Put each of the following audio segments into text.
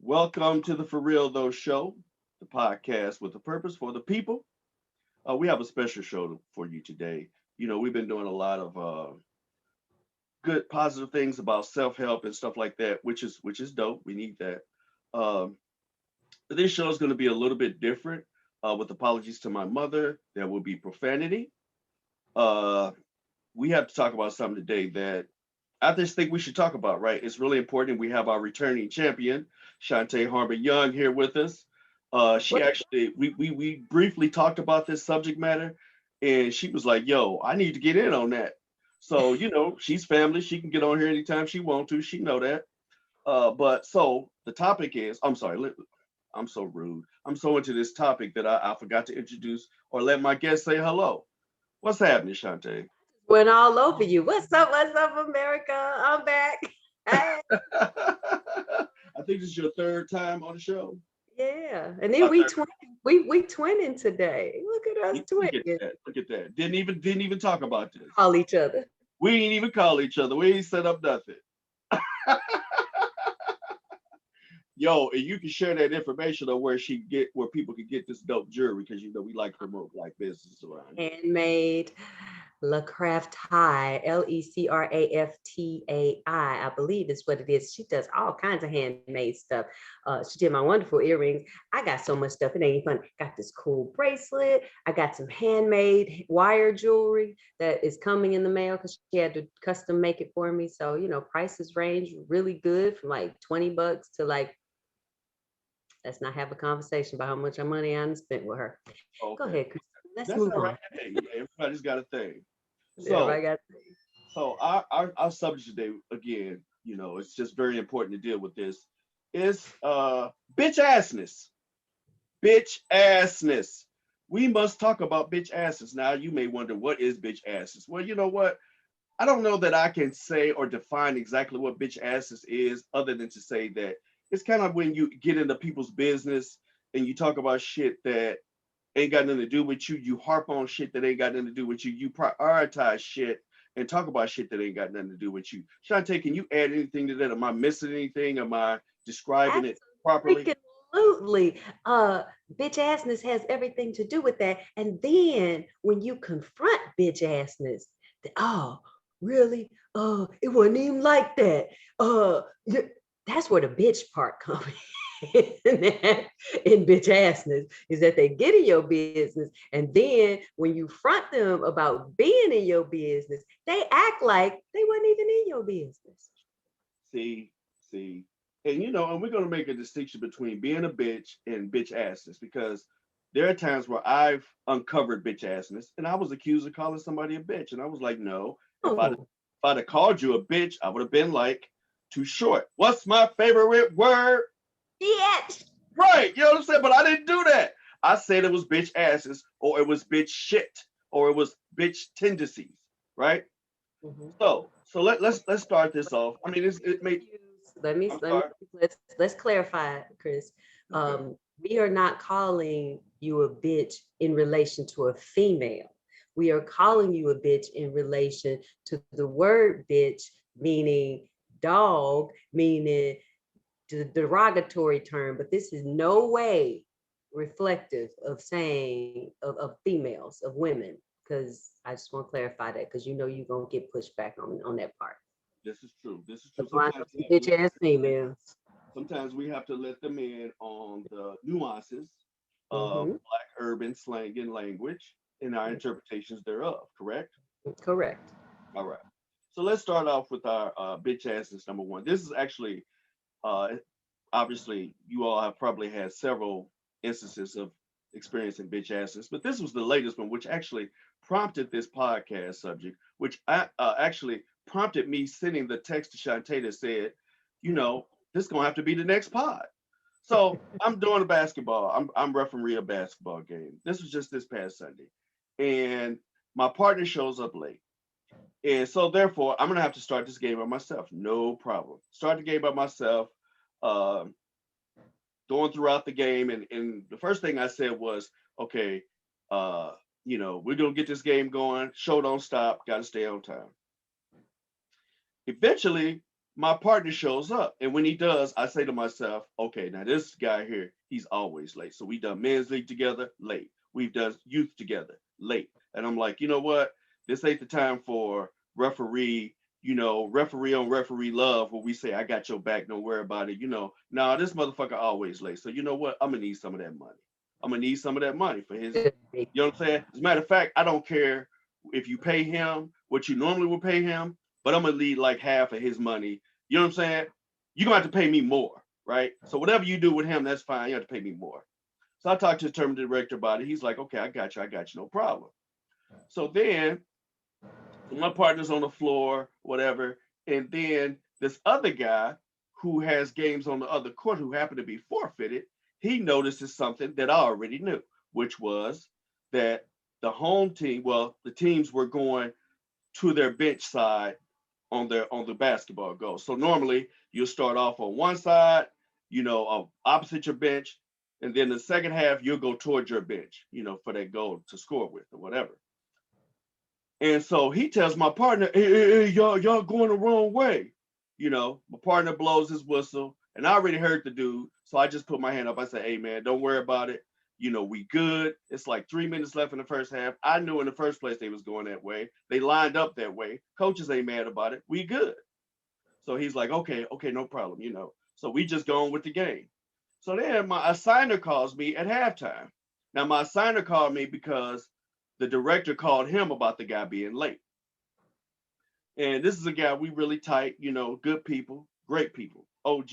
Welcome to the For Real Though Show, the podcast with a purpose for the people. We have a special show for you today. We've been doing a lot of good, positive things about self help and stuff like that, which is dope. We need that. Um, but this show is going to be a little bit different. With apologies to my mother, there will be profanity. Uh, we have to talk about something today that I just think we should talk about. Right? It's really important. We have our returning champion, Shonte Young, here with us. She What? actually, we briefly talked about this subject matter, and she was like, "Yo, I need to get in on that." So she's family. She can get on here anytime she want to. She know that. But so the topic is, I'm sorry, I'm so rude. I'm so into this topic that I forgot to introduce or let my guest say hello. What's happening, Shante? Went all over you. What's up? What's up, America? I'm back. Hey, I think this is your third time on the show. yeah. And then we Third. twin. We twinning today. Look at us Look at twinning. that. Look at that. Didn't even talk about this. Call each other. We ain't even call each other. We ain't set up nothing. Yo, and you can share that information on where people can get this dope jewelry because we like to promote black businesses around here. Handmade Lecraftai, Lecraftai, I believe is what it is. She does all kinds of handmade stuff. She did my wonderful earrings. I got so much stuff. It ain't fun. Got this cool bracelet. I got some handmade wire jewelry that is coming in the mail because she had to custom make it for me. So, prices range really good from like $20 to like, let's not have a conversation about how much money I spent with her. Go Okay. ahead, Chris. Let's That's move all right. on. Hey, everybody's got a thing. So Everybody got our subject today, again, it's just very important to deal with this, is bitch assness. Bitch assness. We must talk about bitch assness. Now you may wonder, what is bitch assness? Well, you know what? I don't know that I can say or define exactly what bitch assness is, other than to say that it's kind of when you get into people's business and you talk about shit that ain't got nothing to do with you. You harp on shit that ain't got nothing to do with you. You prioritize shit and talk about shit that ain't got nothing to do with you. Shantae, can you add anything to that? Am I missing anything? Am I describing it properly? absolutely. Bitch assness has everything to do with that. And then when you confront bitch assness, oh, really? It wasn't even like that. That's where the bitch part comes in bitch assness is that they get in your business, and then when you front them about being in your business, they act like they weren't even in your business. See, see. And we're gonna make a distinction between being a bitch and bitch assness because there are times where I've uncovered bitch assness and I was accused of calling somebody a bitch. And I was like, no, Oh, if I'd have called you a bitch, I would have been like, too short. What's my favorite word? bitch. Right, you know what I'm saying? But I didn't do that. I said it was bitch asses, or it was bitch shit, or it was bitch tendencies, right? Mhm. So let's start this off. I mean, it may. I'm Let me sorry. let's clarify, Chris. Okay. We are not calling you a bitch in relation to a female. We are calling you a bitch in relation to the word bitch, meaning dog, meaning the derogatory term, but this is no way reflective of saying of females, of women, because I just want to clarify that because you're gonna get pushed back on that part. This is true. This is So true. I know some bitch ass females. Sometimes we have to let them in on the nuances of Hmm. Black urban slang and language and our interpretations thereof. Correct. Correct. All right. So let's start off with our bitch asses number one. This is actually uh, obviously you all have probably had several instances of experiencing bitch asses, but this was the latest one, which actually prompted this podcast subject, which actually prompted me sending the text to Shantae that said, this is gonna have to be the next pod. So I'm doing a basketball. I'm refereeing a basketball game. This was just this past Sunday, and my partner shows up late. And so therefore, I'm gonna have to start this game by myself. No problem. Start the game by myself. Um, Going throughout the game, and the first thing I said was, okay, uh, we're gonna get this game going. Show don't stop. Got to stay on time. Eventually, my partner shows up. And when he does, I say to myself, okay, now this guy here, he's always late. So we done men's league together, late. We've done youth together, late. And I'm like, you know what? This ain't the time for referee, referee on referee love where we say, I got your back, don't worry about it. Nah, this motherfucker always late. So you know what? I'm gonna need some of that money. I'm gonna need some of that money for his, you know what I'm saying? As a matter of fact, I don't care if you pay him what you normally would pay him, but I'm gonna leave like half of his money. You know what I'm saying? You're gonna have to pay me more, right? So whatever you do with him, that's fine. You have to pay me more. So I talked to the tournament director about it. He's like, okay, I got you, no problem. So then my partner's on the floor, whatever, and then this other guy who has games on the other court who happened to be forfeited, he notices something that I already knew, which was that the home team, well, the teams were going to their bench side on the basketball goal. So normally you'll start off on one side, opposite your bench, and then the second half you'll go towards your bench, for that goal to score with or whatever. And so he tells my partner, hey, y'all going the wrong way. My partner blows his whistle, and I already heard the dude. So I just put my hand up. I said, hey, man, don't worry about it. We good. It's like 3 minutes left in the first half. I knew in the first place they was going that way. They lined up that way. Coaches ain't mad about it. We good. So he's like, okay, no problem. So we just going with the game. So then my assigner calls me at halftime. Now my assigner called me because the director called him about the guy being late. And this is a guy we really tight, good people, great people, OG.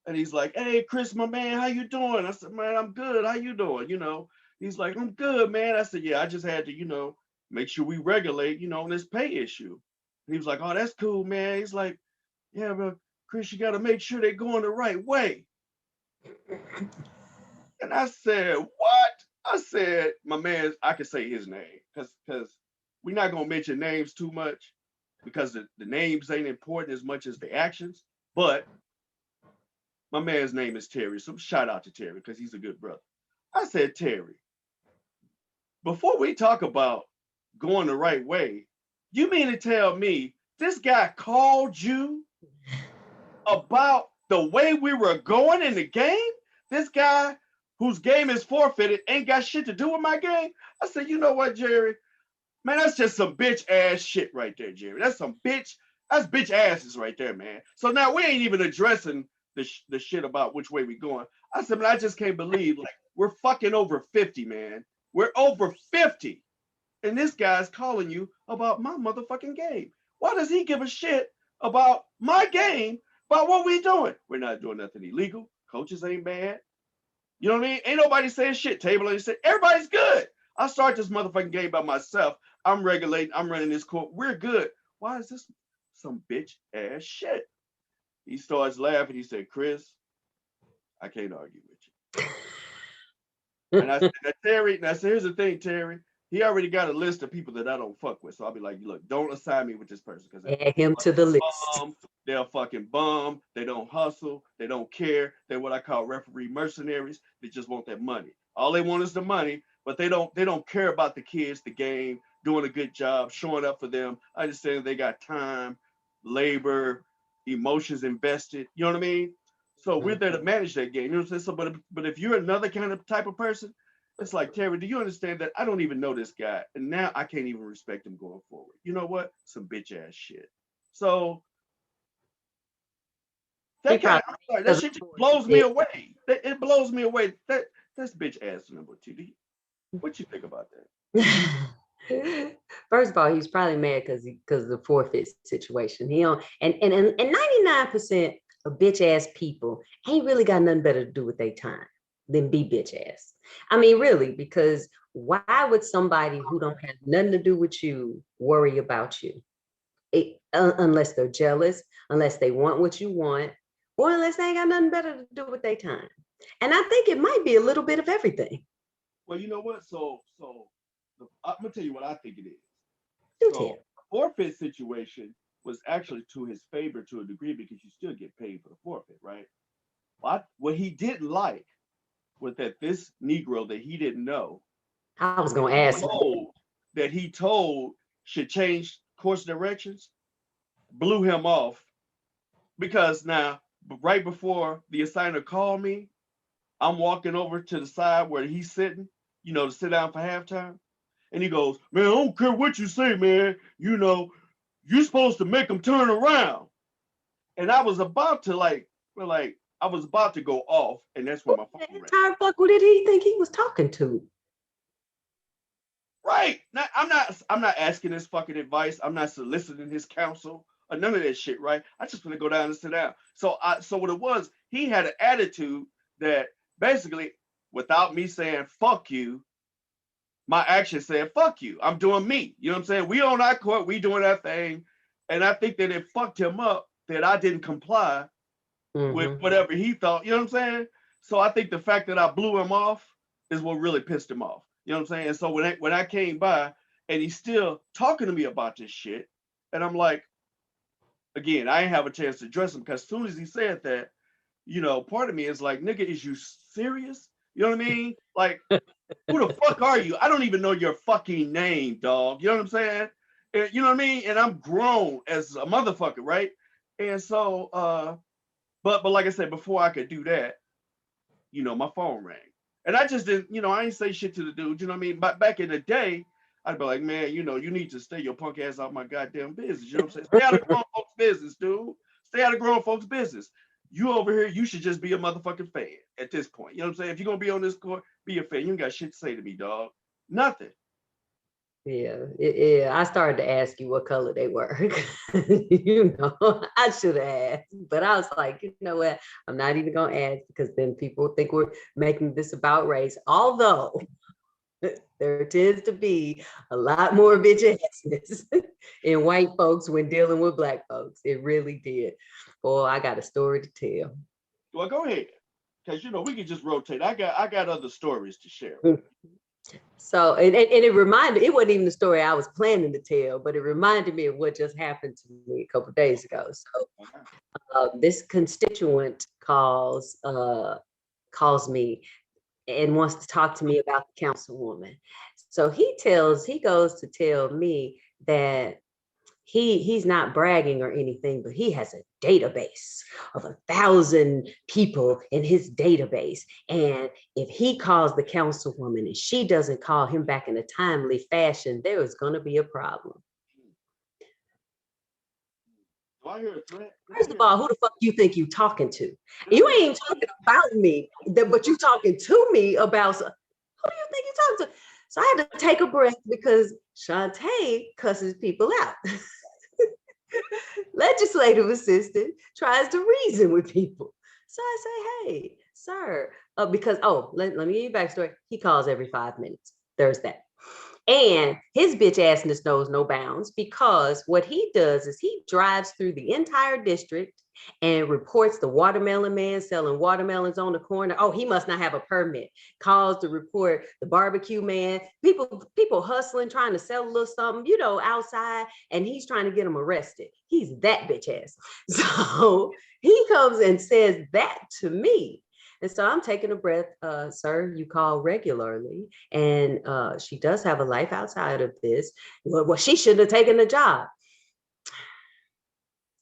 And he's like, hey, Chris, my man, how you doing? I said, man, I'm good. How you doing? He's like, I'm good, man. I said, yeah, I just had to, make sure we regulate, on this pay issue. And he was like, oh, that's cool, man. He's like, yeah, but Chris, you got to make sure they're going the right way. And I said, what? I said, my man, I could say his name because we're not going to mention names too much because the names ain't important as much as the actions. But my man's name is Terry. So shout out to Terry because he's a good brother. I said, Terry, before we talk about going the right way, you mean to tell me this guy called you about the way we were going in the game? This guy whose game is forfeited ain't got shit to do with my game? I said, you know what, Jerry? Man, that's just some bitch ass shit right there, Jerry. That's bitch asses right there, man. So now we ain't even addressing the shit about which way we going. I said, man, I just can't believe like we're fucking over 50, man. We're over 50. And this guy's calling you about my motherfucking game. Why does he give a shit about my game, about what we doing? We're not doing nothing illegal. Coaches ain't bad. You know what I mean? Ain't nobody saying shit. Table ain't saying everybody's good. I start this motherfucking game by myself. I'm regulating. I'm running this court. We're good. Why is this some bitch ass shit? He starts laughing. He said, Chris, I can't argue with you. And I said, Terry, and I said, here's the thing, Terry. He already got a list of people that I don't fuck with. So I'll be like, look, don't assign me with this person because Add him to the list. they're a fucking bum. They don't hustle. They don't care. They're what I call referee mercenaries. They just want that money. All they want is the money, but they don't care about the kids, the game, doing a good job, showing up for them. I understand they got time, labor, emotions invested. You know what I mean? So we're there to manage that game. You know what I'm saying? So, but if you're another kind of type of person, it's like, Terry, do you understand that I don't even know this guy, and now I can't even respect him going forward? You know what? Some bitch ass shit. So He that guy, probably I'm sorry, that doesn't shit just afford blows me it. away. It blows me away. That's bitch ass number two. What you think about First of all, he's probably mad because of the forfeit situation. He don't and 99% of bitch ass people ain't really got nothing better to do with their time than be bitch ass. I mean, really, because why would somebody who don't have nothing to do with you worry about you? Unless they're jealous, unless they want what you want, or unless they ain't got nothing better to do with their time. And I think it might be a little bit of everything. well, you know what? I'm gonna tell you what I think it is. Do So tell. the forfeit situation was actually to his favor to a degree because you still get paid for the forfeit, right? What he didn't like was that this Negro that he didn't know I was gonna ask you. told that he told should change course directions blew him off because now, right before the assigner called me, I'm walking over to the side where he's sitting, to sit down for halftime. And he goes, "Man, I don't care what you say, man. You're supposed to make them turn around." And I was about to I was about to go off, and that's when Who my the phone rang. entire fuck did he think he was talking to? Right. Now, I'm not asking his fucking advice. I'm not soliciting his counsel or none of that shit, right? I just want to go down and sit down. So what it was, he had an attitude that basically, without me saying fuck you, my action said fuck you. I'm doing me. You know what I'm saying? We on our court, we doing our thing. And I think that it fucked him up that I didn't comply with Mm-hmm. whatever he thought. You know what I'm saying? So I think the fact that I blew him off is what really pissed him off. You know what I'm saying? And so when I came by and he's still talking to me about this shit, and I'm like, again, I didn't have a chance to address him because as soon as he said that, part of me is like, nigga, is you serious? You know what I mean? Like, who the fuck are you? I don't even know your fucking name, dog. You know what I'm saying? And, you know what I mean? And I'm grown as a motherfucker, right? And so, but like I said, before I could do that, my phone rang. And I just didn't, I ain't say shit to the dude, you know what I mean? But back in the day, I'd be like, man, you need to stay your punk ass out my goddamn business. You know what I'm saying? Stay out of grown folks' business, dude. Stay out of grown folks' business. You over here, you should just be a motherfucking fan at this point. You know what I'm saying? If you're gonna be on this court, be a fan. You ain't got shit to say to me, dog. Nothing. Yeah. I started to ask you what color they were. I should have asked, but I was like, you know what? I'm not even gonna ask because then people think we're making this about race. Although there tends to be a lot more bitch-assness in white folks when dealing with black folks. It really did. Boy, I got a story to tell. Well, go ahead. Because we can just rotate. I got other stories to share. So, and it reminded, it wasn't even the story I was planning to tell, but it reminded me of what just happened to me a couple of days ago. So, this constituent calls me and wants to talk to me about the councilwoman. So he goes to tell me that he's not bragging or anything, but he has a database of 1,000 people in his database. And if he calls the councilwoman and she doesn't call him back in a timely fashion, there is going to be a problem. Do I hear a threat? First of all, who the fuck you think you talking to? You ain't even talking about me, but you talking to me about who do you think you talking to? So I had to take a breath because Shonte cusses people out. Legislative assistant tries to reason with people. So I say, hey, sir, because, let me give you a backstory. He calls every 5 minutes. There's that. And his bitch assness knows no bounds because what he does is he drives through the entire district and reports the watermelon man selling watermelons on the corner. Oh, he must not have a permit. Calls to report the barbecue man. People hustling, trying to sell a little something, outside, and he's trying to get them arrested. He's that bitch ass. So he comes and says that to me. And so I'm taking a breath, sir, you call regularly. And she does have a life outside of this. Well, she shouldn't have taken the job.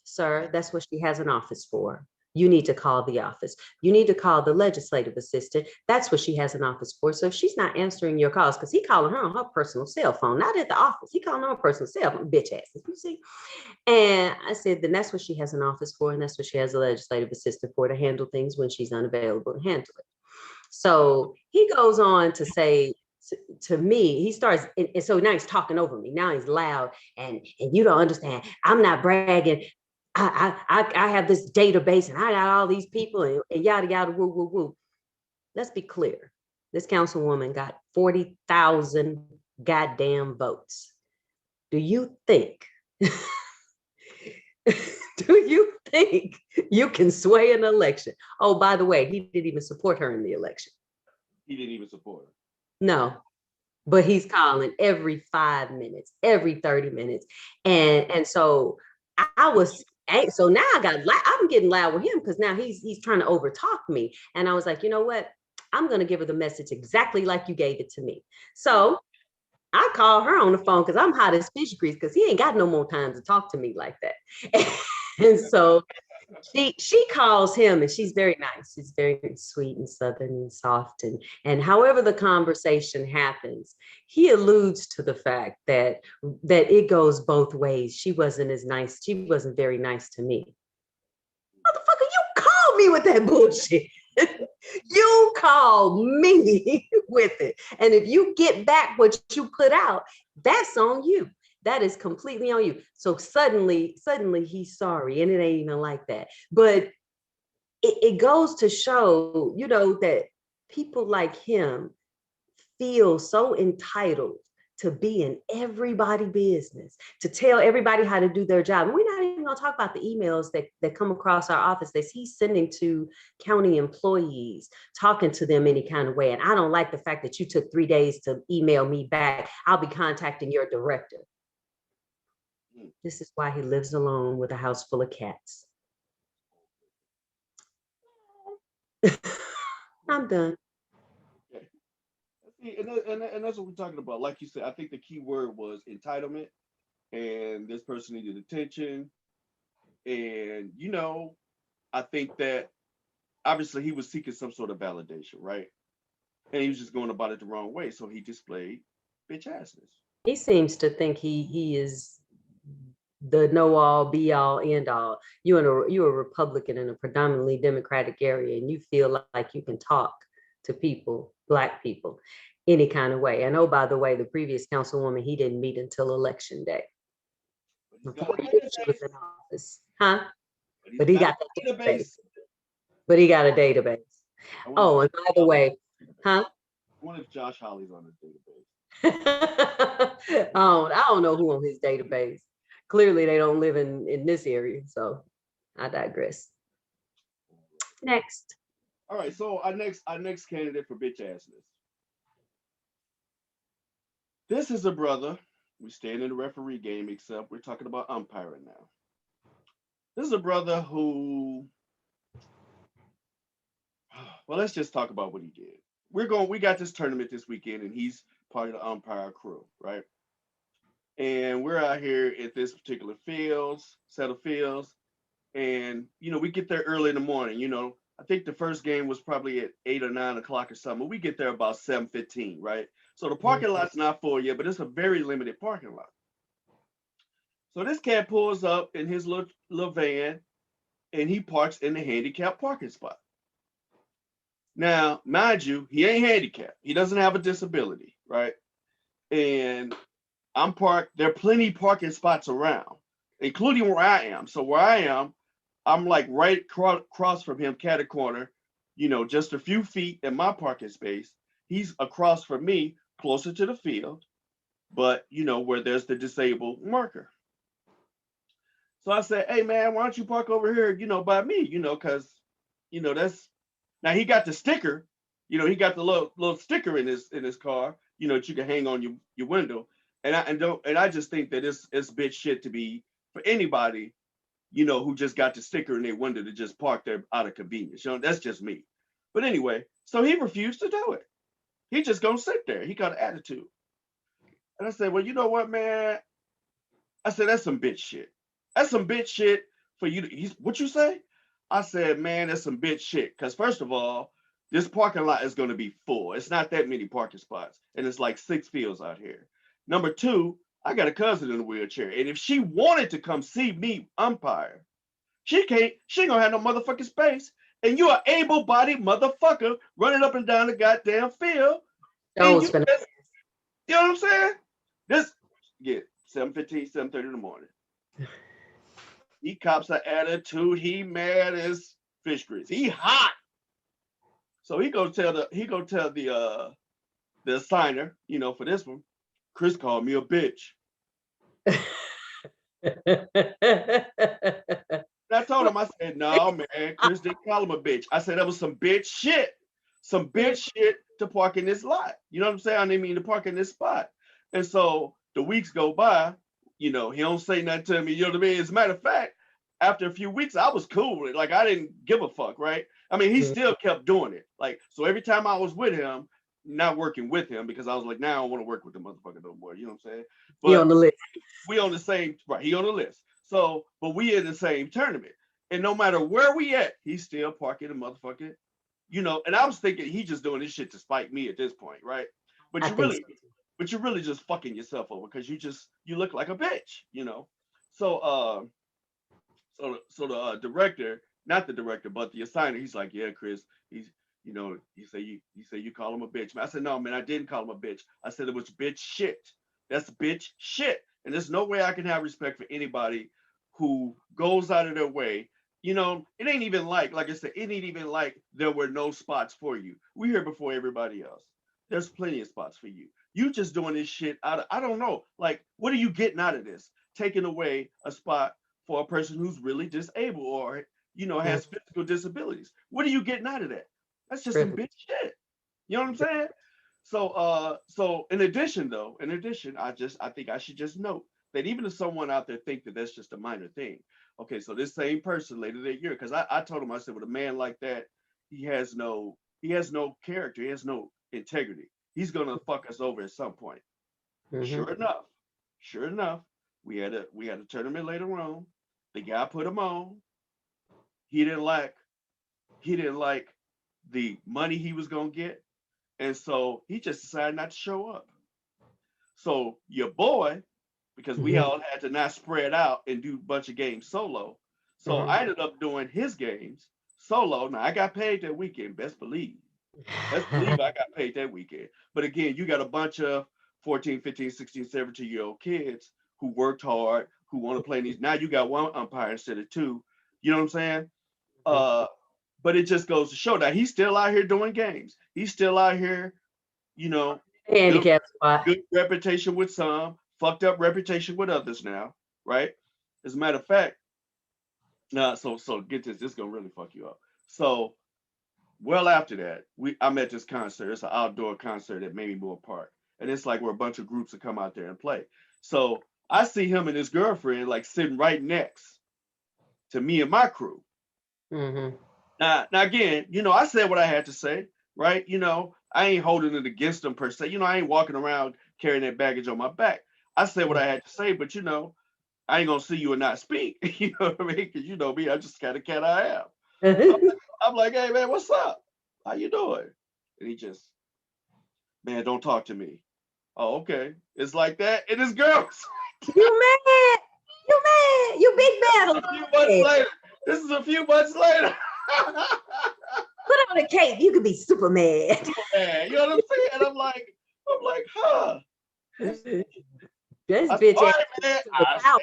Sir, that's what she has an office for. You need to call the office. You need to call the legislative assistant. That's what she has an office for. So if she's not answering your calls, because he calling her on her personal cell phone, not at the office. He calling her on her personal cell phone, bitch ass. You see? And I said, then that's what she has an office for, and that's what she has a legislative assistant for, to handle things when she's unavailable to handle it. So he goes on to say to me, he starts, and so now he's talking over me. Now he's loud, and you don't understand. I'm not bragging. I have this database, and I got all these people, and yada yada woo woo woo. Let's be clear. This councilwoman got 40,000 goddamn votes. Do you think? Do you think you can sway an election? Oh, by the way, he didn't even support her in the election. He didn't even support her. No, but he's calling every 5 minutes, every 30 minutes. And so I was, so now I'm getting loud with him because now he's trying to overtalk me. And I was like, you know what? I'm going to give her the message exactly like you gave it to me. So I call her on the phone because I'm hot as fish grease because he ain't got no more time to talk to me like that. And so She calls him, and she's very nice. She's very sweet and southern and soft, and however the conversation happens, he alludes to the fact that it goes both ways. She wasn't as nice. She wasn't very nice to me. Motherfucker, you called me with that bullshit. You called me with it. And if you get back what you put out, that's on you. That is completely on you. So suddenly he's sorry. And it ain't even like that. But it goes to show, that people like him feel so entitled to be in everybody's business, to tell everybody how to do their job. And we're not even going to talk about the emails that come across our office that he's sending to county employees, talking to them any kind of way. And I don't like the fact that you took 3 days to email me back. I'll be contacting your director. This is why he lives alone with a house full of cats. I'm done. Okay. See, and that's what we're talking about. Like you said, I think the key word was entitlement, and this person needed attention. And I think that obviously he was seeking some sort of validation, right? And he was just going about it the wrong way. So he displayed bitch assness. He seems to think he is the know all, be all, end all. You're a Republican in a predominantly Democratic area, and you feel like you can talk to people, Black people, any kind of way. And oh, by the way, the previous councilwoman, he didn't meet until election day. But he's For got a 4 years she was database. in office, huh? But he's But he got got a the database. database. But he got a database. I wonder Oh, if and by the way, huh? I wonder if Josh Hawley's on his database. I don't know who on his database. Clearly, they don't live in this area. So I digress. Next. All right, so our next candidate for bitch assness. This is a brother. We stand in the referee game, except we're talking about umpiring now. This is a brother who, well, let's just talk about what he did. We got this tournament this weekend, and he's part of the umpire crew, right? And we're out here at this particular set of fields, and we get there early in the morning. I think the first game was probably at 8 or 9 o'clock or something. We get there about 7:15, right? So the parking lot's not full yet, but it's a very limited parking lot. So this cat pulls up in his little van, and he parks in the handicap parking spot. Now, mind you, he ain't handicapped. He doesn't have a disability, right? And I'm parked. There are plenty parking spots around, including where I am. So where I am, I'm like right across from him, catty corner, just a few feet in my parking space. He's across from me, closer to the field, but where there's the disabled marker. So I said, hey man, why don't you park over here, by me, because, that's now he got the sticker, he got the little sticker in his car, that you can hang on your window. And I just think that it's bitch shit to be for anybody, who just got the sticker in their window to just park there out of convenience. That's just me. But anyway, so he refused to do it. He just gonna sit there. He got an attitude. And I said, well, you know what, man? I said, that's some bitch shit. That's some bitch shit for you to, what you say? I said, man, that's some bitch shit. Because first of all, this parking lot is going to be full. It's not that many parking spots. And it's like 6 fields out here. Number two, I got a cousin in a wheelchair. And if she wanted to come see me umpire, she ain't gonna have no motherfucking space. And you're an able-bodied motherfucker running up and down the goddamn field. And you know what I'm saying? This, yeah, 7:15, 7:30 in the morning. He cops an attitude. He mad as fish grease. He hot. So he go tell the assigner, for this one, Chris called me a bitch. And I told him, I said, no, man, Chris didn't call him a bitch. I said that was some bitch shit. Some bitch shit to park in this lot. You know what I'm saying? I didn't mean to park in this spot. And so the weeks go by, he don't say nothing to me. You know what I mean? As a matter of fact, after a few weeks, I was cool with it. Like, I didn't give a fuck, right? I mean, he still kept doing it. Like, so every time I was with him, not working with him, because I was like, now I don't want to work with the motherfucker no more. You know what I'm saying? But he on the list. we on the same, right? He on the list. So, but we in the same tournament. And no matter where we at, he's still parking the motherfucking, and I was thinking he just doing this shit to spite me at this point, right? But I you think really, so. but you're really just fucking yourself over because you look like a bitch. So so the director, not the director, but the assigner, he's like, yeah, Chris, he said you call him a bitch. I said, no, man, I didn't call him a bitch. I said it was bitch shit. That's bitch shit. And there's no way I can have respect for anybody who goes out of their way. It ain't even like I said, it ain't even like there were no spots for you. We here before everybody else. There's plenty of spots for you. You just doing this shit out of, I don't know. Like, what are you getting out of this? Taking away a spot for a person who's really disabled or Mm, has physical disabilities. What are you getting out of that? That's just some privilege. bitch shit. You know what I'm saying? So in addition, I think I should just note that even if someone out there think that that's just a minor thing, okay, so this same person later that year, because I told him, I said, with a man like that, he has no character, he has no integrity. He's gonna fuck us over at some point. Mhm. Sure enough, we had a tournament later on. The guy put him on. He didn't like he didn't like the money he was gonna get, and so he just decided not to show up. So your boy, because we Mhm. all had to not spread out and do a bunch of games solo. So Mhm. I ended up doing his games solo. Now I got paid that weekend, best believe. Best believe I got paid that weekend. But again, you got a bunch of 14, 15, 16, 17-year-old kids who worked hard, who want to play these. Now you got one umpire instead of two. You know what I'm saying? Uh, but it just goes to show that he's still out here doing games. He's still out here, you know, good Handicap spot. good reputation with some, fucked up reputation with others now, right? As a matter of fact, so get this is gonna really fuck you up. So well after that, I'm at this concert. It's an outdoor concert at Mamie Moore Park. And it's like where a bunch of groups will come out there and play. So I see him and his girlfriend like sitting right next to me and my crew. Mhm. Now again, I said what I had to say, right? I ain't holding it against them per se. I ain't walking around carrying that baggage on my back. I said what I had to say, but I ain't gonna see you and not speak. You know what I mean? Because you know me, I'm just the kind of cat I am. So I'm like, hey man, what's up? How you doing? And he just, man, don't talk to me. Oh, okay. It's like that. And his girls. You mad? You mad? You big bad A few months man. later. This is a few months later. Put on a cape. You could be super mad. Man, you know what I'm saying? And I'm like, huh. That's, This I said, bitch all ass right, man. to the south.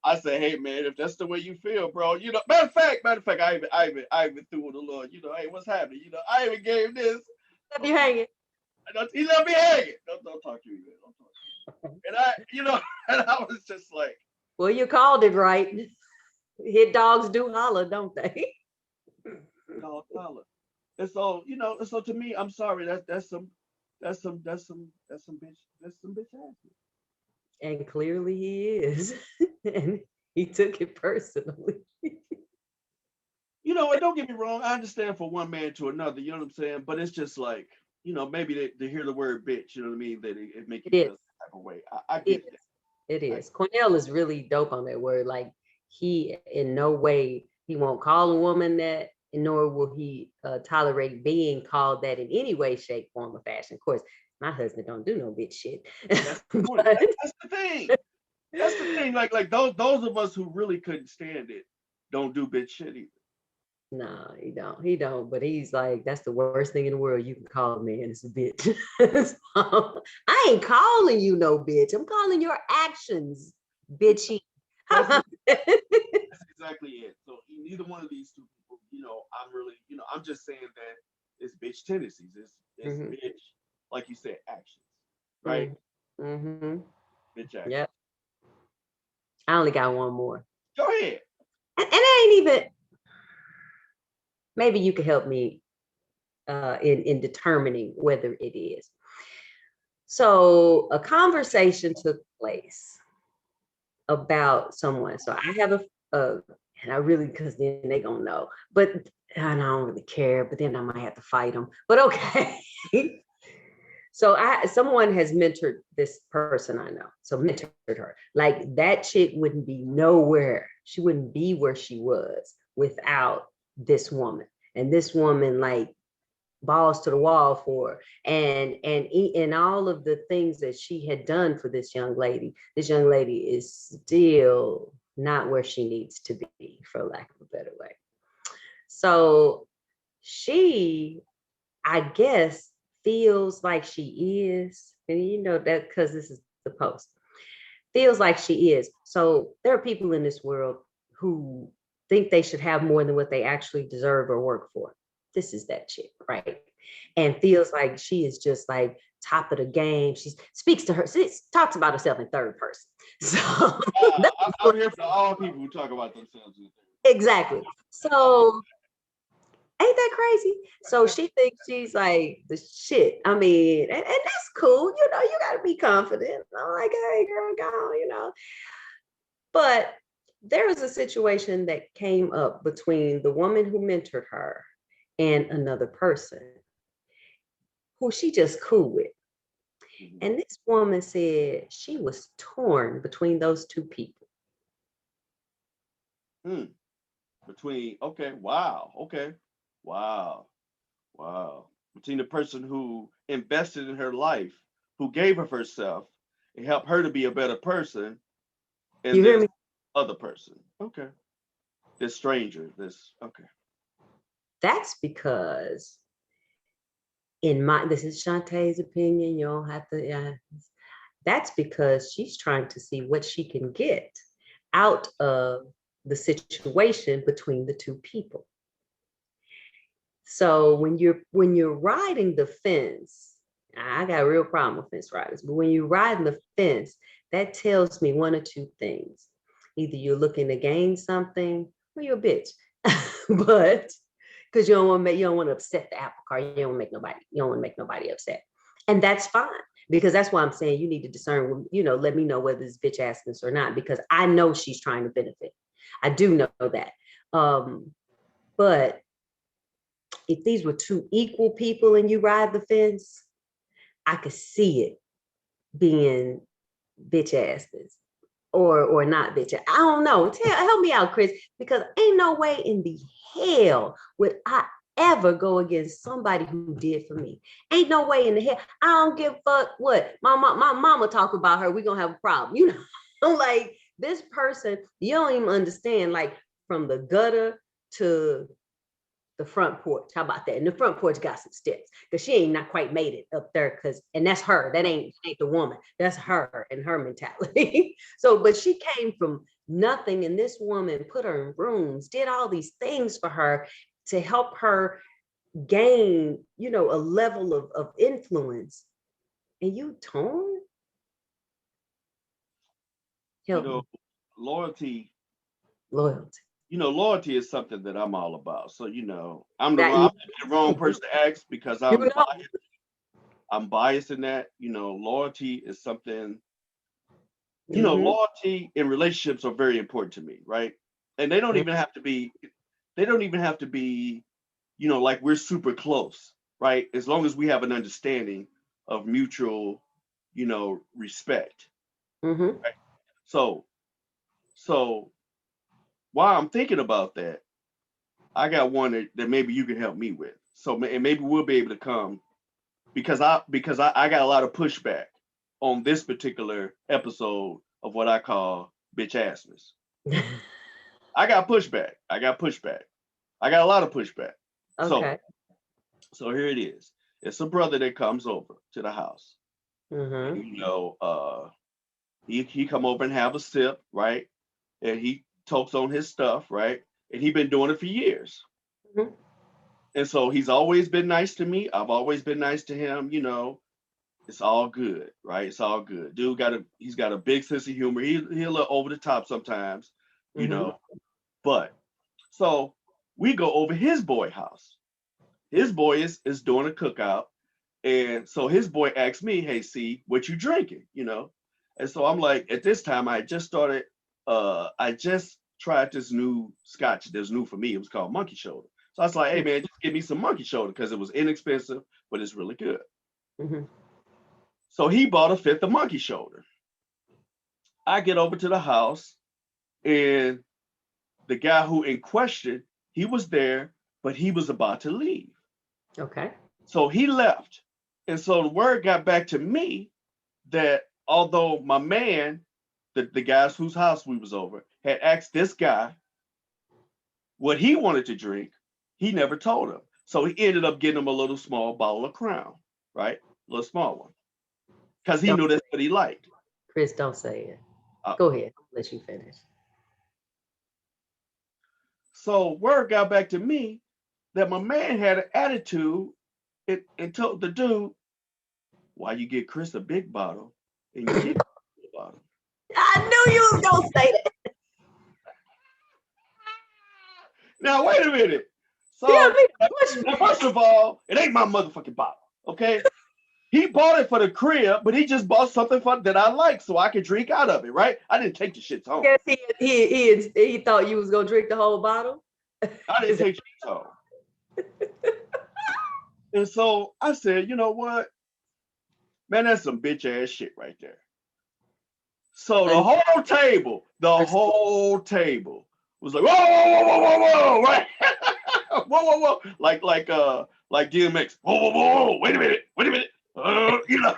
I said, hey man, if that's the way you feel, bro, matter of fact, I even threw it a little, hey, what's happening? I even gave this. Left you hanging. He let me hang it. Don't talk to me, man. Don't talk to me. And and I was just like, Well, you called it right. Hit dogs do holler, don't they? dog collar. And so to me, I'm sorry, that's some bitch ass. And clearly he is. And he took it personally. And don't get me wrong, I understand for one man to another, you know what I'm saying? But it's just like, maybe they hear the word bitch, you know what I mean, that it make you It is. feel some type of way. I It get that. is. It I, is. Cornell is really dope on that word. Like he, in no way, he won't call a woman that, nor will he tolerate being called that in any way, shape, form, or fashion. Of course, my husband don't do no bitch shit. that's the point. But That's the thing. That's the thing. Like those of us who really couldn't stand it don't do bitch shit either. no, he don't. He don't. But he's like, that's the worst thing in the world. You can call a man. It's a bitch. So, I ain't calling you no bitch. I'm calling your actions bitchy. That's That's exactly it. So neither one of these two people, I'm really, I'm just saying that it's bitch tendencies. It's Mhm, bitch, like you said, actions, right? mhm, mhm. Bitch actions. Yep. I only got one more. Go ahead. And it ain't even, maybe you could help me in determining whether it is. So a conversation took place about someone. So I have and I really, because then they gonna know. But and I don't really care. But then I might have to fight them. But okay. So someone has mentored this person I know. So mentored her. Like that chick wouldn't be nowhere. She wouldn't be where she was without this woman. And this woman like balls to the wall for her. And all of the things that she had done for this young lady is still not where she needs to be, for lack of a better way. So she, I guess, feels like she is, and you know that because this is the post, feels like she is. So there are people in this world who think they should have more than what they actually deserve or work for. This is that chick, right? And feels like she is just like top of the game. She speaks to her, she talks about herself in third person. So I'm here for all people who talk about themselves. exactly. So ain't that crazy? So she thinks she's like the shit. I mean, and that's cool. You know, you gotta be confident. I'm like, hey, girl, go, you know. But there was a situation that came up between the woman who mentored her and another person who she just cool with. And this woman said she was torn between those two people. Between, okay, wow, okay, wow, wow. Between the person who invested in her life, who gave of herself and helped her to be a better person, and You hear this me? other person. Okay. This stranger, this, okay. That's because in my, this is Shantae's opinion. You don't have to. That's because she's trying to see what she can get out of the situation between the two people. So when you're riding the fence, I got a real problem with fence riders, but when you're riding the fence, that tells me one or two things. Either you're looking to gain something or you're a bitch. But because you don't want to upset the apple cart. You don't want to make nobody upset. And that's fine. Because that's why I'm saying you need to discern, let me know whether it's bitchassness or not, because I know she's trying to benefit. I do know that. But if these were two equal people and you ride the fence, I could see it being bitch asses or not bitch. I don't know. Help me out, Chris, because ain't no way in the hell would I ever go against somebody who did for me. Ain't no way in the hell. I don't give a fuck what my mama talk about her. We gonna have a problem. Like this person, you don't even understand. Like from the gutter to the front porch. How about that? And the front porch got some steps because she ain't not quite made it up there. And that's her. That ain't the woman. That's her and her mentality. So, but she came from nothing, and this woman put her in rooms, did all these things for her to help her gain, a level of influence. And you torn? You Help know, me. loyalty, Loyalty. loyalty is something that I'm all about. So, I'm the That wrong, I'm the wrong person to ask because you know. I'm biased in that. Loyalty is something, Mm-hmm. loyalty in relationships are very important to me, right? And they don't even have to be, like we're super close, right? As long as we have an understanding of mutual, respect. Mm-hmm. Right? So, so while I'm thinking about that, I got one that maybe you can help me with. So, and maybe we'll be able to come because I got a lot of pushback on this particular episode of what I call bitchassness. I got pushback. I got pushback. I got a lot of pushback. So, Okay. so here it is. It's a brother that comes over to the house. Mm-hmm. And, he come over and have a sip, right? And he talks on his stuff, right? And he been doing it for years. Mm-hmm. And so he's always been nice to me. I've always been nice to him. It's all good, right? It's all good. He's got a big sense of humor. He a little over the top sometimes, you Mm-hmm. know. But so we go over his boy house. His boy is doing a cookout, and so his boy asked me, "Hey, C, what you drinking?" And so I'm like, at this time, I just started. I just tried this new scotch that's new for me. It was called Monkey Shoulder. So I was like, "Hey, man, just give me some Monkey Shoulder because it was inexpensive, but it's really good." Mm-hmm. So he bought a fifth of Monkey Shoulder. I get over to the house, and the guy who in question, he was there, but he was about to leave. Okay. So he left. And so the word got back to me that although my man, the guys whose house we was over, had asked this guy what he wanted to drink, he never told him. So he ended up getting him a little small bottle of Crown, right? A little small one. Because he Don't, knew that's what he liked. Chris, don't say it. Uh, Go ahead. I'll let you finish. so word got back to me that my man had an attitude and told the dude, why you get Chris a big bottle and you get a bottle? I knew you was gonna say that. Now wait a minute. Yeah, So me push now, first of all, it ain't my motherfucking bottle. Okay. He bought it for the crib, but he just bought something for that I like so I could drink out of it, right? I didn't take the shit I home. guess he thought you was gonna drink the whole bottle. I didn't take shit home. And so I said, you know what? Man, that's some bitch ass shit right there. So the whole table was like, whoa, whoa, whoa, whoa, whoa, whoa, right? Whoa, whoa, whoa. Like DMX. Whoa, whoa, whoa, whoa, wait a minute. You know,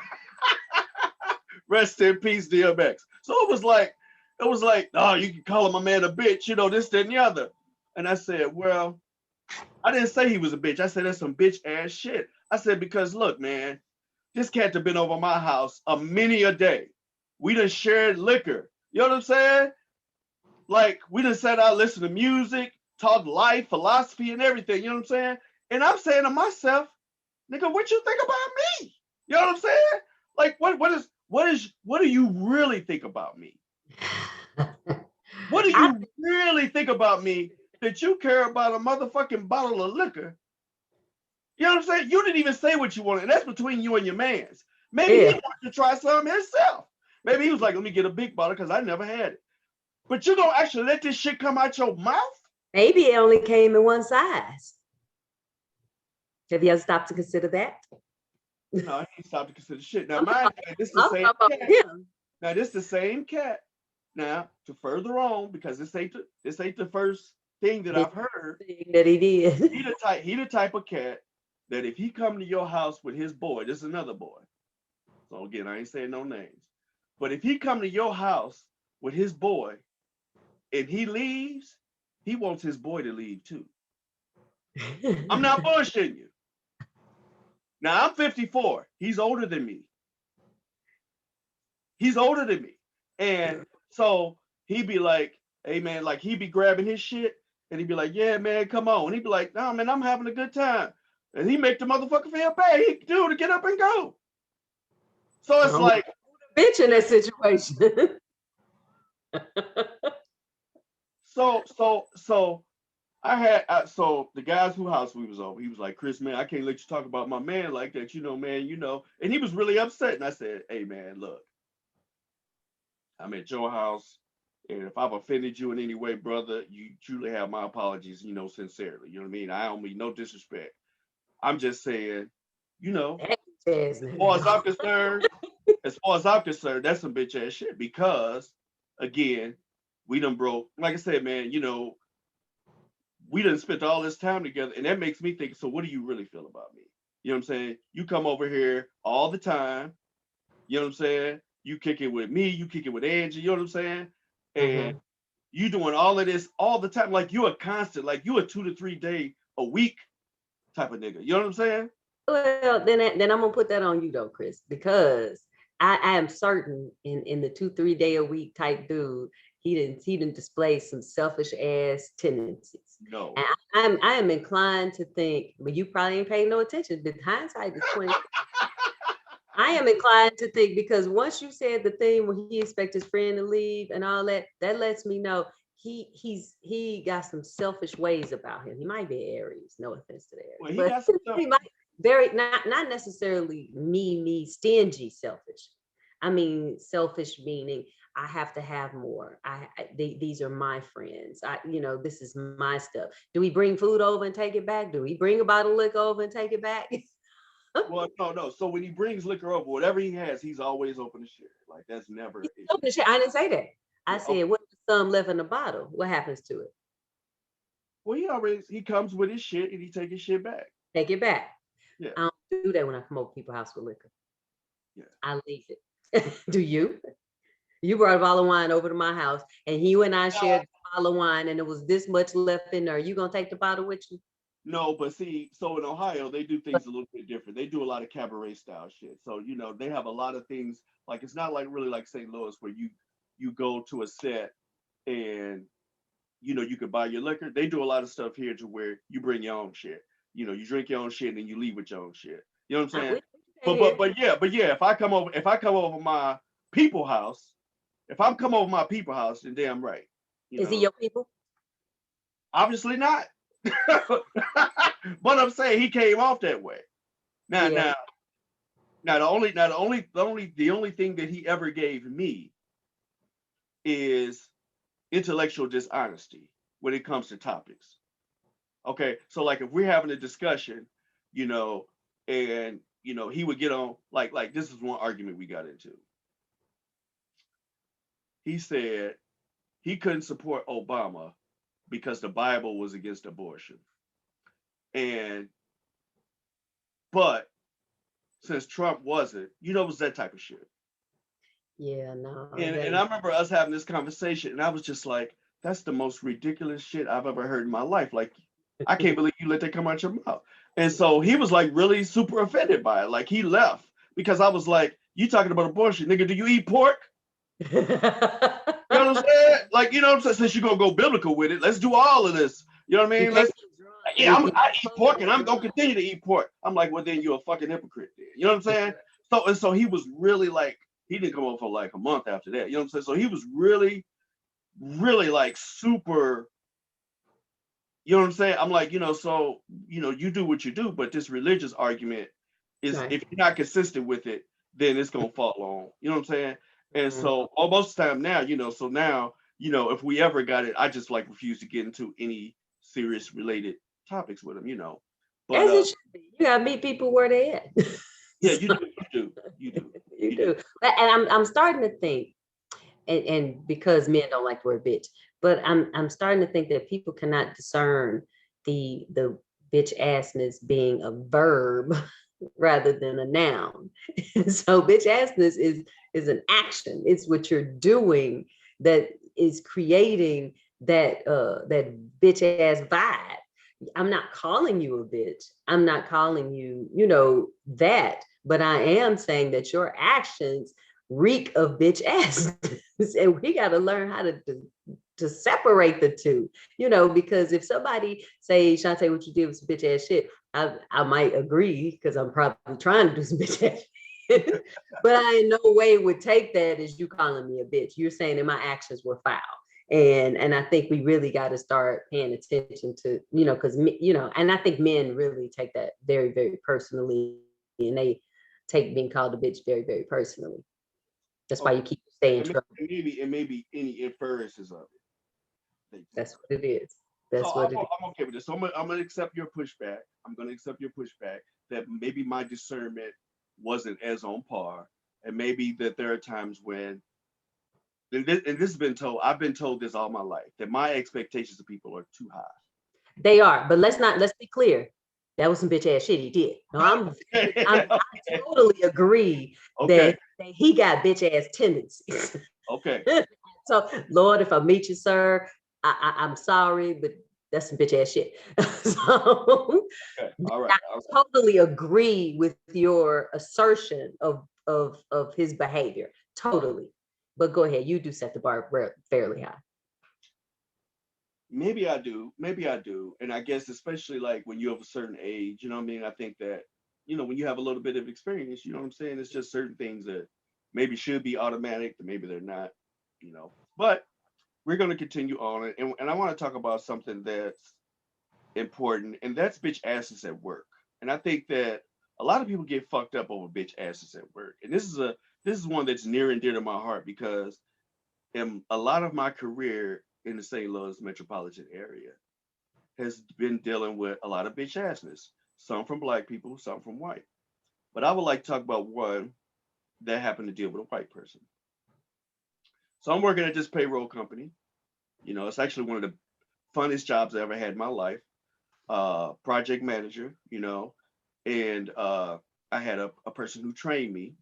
rest in peace, DMX. So it was like, oh, you can call him a man a bitch, you know, this, that, and the other. And I said, well, I didn't say he was a bitch. I said that's some bitch ass shit. I said, because look, man, this cat have been over my house a many a day. We done shared liquor. You know what I'm saying? Like we done sat out, listen to music, talk life, philosophy, and everything. You know what I'm saying? And I'm saying to myself, nigga, what you think about me? You know what I'm saying? Like, what do you really think about me? What do I you really think about me that you care about a motherfucking bottle of liquor? You know what I'm saying? You didn't even say what you wanted, and that's between you and your man's. Maybe he yeah. wanted to try some himself. Maybe he was like, let me get a big bottle because I never had it. But you gonna actually let this shit come out your mouth? Maybe it only came in one size. Have you ever stopped to consider that? No, he ain't stopped to consider shit. Now, I'm talking mind about, you, this the I'm same talking about cat. him. Now, this the same cat. Now, to further on, because this ain't the first thing that This I've heard. thing that he did. He the type of cat that if he come to your house with his boy, this is another boy. So again, I ain't saying no names. But if he come to your house with his boy and he leaves, he wants his boy to leave too. I'm not bullshitting you. Now I'm 54. He's older than me. He's older than me. And so he'd be like, hey man, like he'd be grabbing his shit and he'd be like, yeah, man, come on. And he'd be like, no, man, I'm having a good time. And he make the motherfucker feel bad. He do to get up and go. So it's I'm like, bitch in that situation. so so the guys who house we was over, he was like, Chris, man, I can't let you talk about my man like that, you know, man, you know. And he was really upset. And I said, hey man, look, I'm at your house. And if I've offended you in any way, brother, you truly have my apologies, you know, sincerely. You know what I mean? I don't mean no disrespect. I'm just saying, you know, as far as I'm concerned, that's some bitch ass shit. Because again, we done broke, like I said, man, you know, we done spent all this time together, and that makes me think, so what do you really feel about me? You know what I'm saying? You come over here all the time, you know what I'm saying? You kick it with me, you kick it with Angie, you know what I'm saying? And you doing all of this all the time, like you a constant, like you a 2 to 3 day a week type of nigga. You know what I'm saying? Well, then I'm gonna put that on you though, Chris, because I am certain in the 2-3 day a week type dude, he didn't display some selfish ass tendencies. No. And I am inclined to think, but you probably ain't paying no attention. The hindsight is 20. I am inclined to think because once you said the thing when he expects his friend to leave and all that, that lets me know he got some selfish ways about him. He might be Aries, no offense to the Well, Aries, he but got some stuff. he might very not necessarily me stingy selfish. I mean selfish meaning I have to have more. These are my friends. This is my stuff. Do we bring food over and take it back? Do we bring a bottle of liquor over and take it back? Well, no. So when he brings liquor over, whatever he has, he's always open to share. Like that's never an issue. I didn't say that. I Yeah, okay. said, what if some left in the bottle? What happens to it? Well, he comes with his shit and he take his shit back. Take it back. Yeah, I don't do that when I come over people's house with liquor. yeah. I leave it. Do you? You brought a bottle of wine over to my house, and you and I shared the bottle of wine, and there was this much left in there. You gonna take the bottle with you? No, but see, so in Ohio they do things a little bit different. They do a lot of cabaret style shit. So they have a lot of things. Like it's not like really like St. Louis where you go to a set and you could buy your liquor. They do a lot of stuff here to where you bring your own shit. You drink your own shit and then you leave with your own shit. You know what I'm saying? We do that But here. but yeah, if I come over my people house, if I'm come over my people house, then damn right. You Is he know, your people? obviously not. But I'm saying he came off that way. Now, Yeah. now, the only thing that he ever gave me is intellectual dishonesty when it comes to topics. Okay, so like if we're having a discussion, you know, and he would get on like this is one argument we got into. He said he couldn't support Obama because the Bible was against abortion, and but since Trump wasn't, it was that type of shit. Yeah, no, And I remember us having this conversation, and I was just like, "That's the most ridiculous shit I've ever heard in my life." Like, I can't believe you let that come out your mouth. And so he was like really super offended by it. Like he left because I was like, "You talking about abortion, nigga? Do you eat pork?" You know what I'm saying? Like, what I'm saying? Since you're gonna go biblical with it, let's do all of this. You know what I You mean? can't Let's get drunk. yeah, You're I not eat supposed to pork and get I'm gonna drunk. continue to eat pork. I'm like, well, then you're a fucking hypocrite. Then. You know what I'm saying? So he was really like, he didn't come over for like a month after that. You know what I'm saying? So he was really, really like super. You know what I'm saying? I'm like, so you do what you do, but this religious argument is Right. if you're not consistent with it, then it's gonna fall on. You know what I'm saying? And Mhm. so almost the time now, so now, if we ever got it, I just like refuse to get into any serious related topics with him. But As it should be. You gotta meet people where they at. yeah, So, you do, you do, you do, you you do. do. And I'm starting to think, and because men don't like the word bitch, but I'm starting to think that people cannot discern the bitch assness being a verb rather than a noun. So bitch assness is an action. It's what you're doing that is creating that bitch ass vibe. I'm not calling you a bitch. I'm not calling you, that, but I am saying that your actions reek of bitch ass. And we got to learn how to separate the two, because if somebody say, Shonte, what you did was some bitch ass shit, I might agree because I'm probably trying to do some bitch ass shit. But I in no way would take that as you calling me a bitch. You're saying that my actions were foul. And I think we really got to start paying attention to, because and I think men really take that very, very personally, and they take being called a bitch very, very personally. That's why you Okay, keep staying in and trouble. maybe any inferences of it. They take. That's what it is. So That's what it is. I'm okay with this. So I'm gonna accept your pushback. I'm gonna accept your pushback that maybe my discernment wasn't as on par, and maybe that there are times when and this has been told. I've been told this all my life that my expectations of people are too high. They are, but let's be clear. That was some bitch ass shit he did. No, I Okay, totally agree okay, that he got bitch ass tendencies. okay, So, Lord, if I meet you, sir, I'm sorry, but that's some bitch ass shit. So, okay. All right, I all right. totally agree with your assertion of his behavior. Totally. But go ahead, you do set the bar fairly high. Maybe I do, and I guess especially like when you're of a certain age, you know what I mean. I think that when you have a little bit of experience, you know what I'm saying. It's just certain things that maybe should be automatic, that maybe they're not. But we're going to continue on it, and I want to talk about something that's important, and that's bitch asses at work. And I think that a lot of people get fucked up over bitch asses at work, and this is one that's near and dear to my heart because in a lot of my career in the St. Louis metropolitan area has been dealing with a lot of bitch assness, some from black people, some from white. But I would like to talk about one that happened to deal with a white person. So I'm working at this payroll company. It's actually one of the funnest jobs I ever had in my life. Project manager, and I had a person who trained me.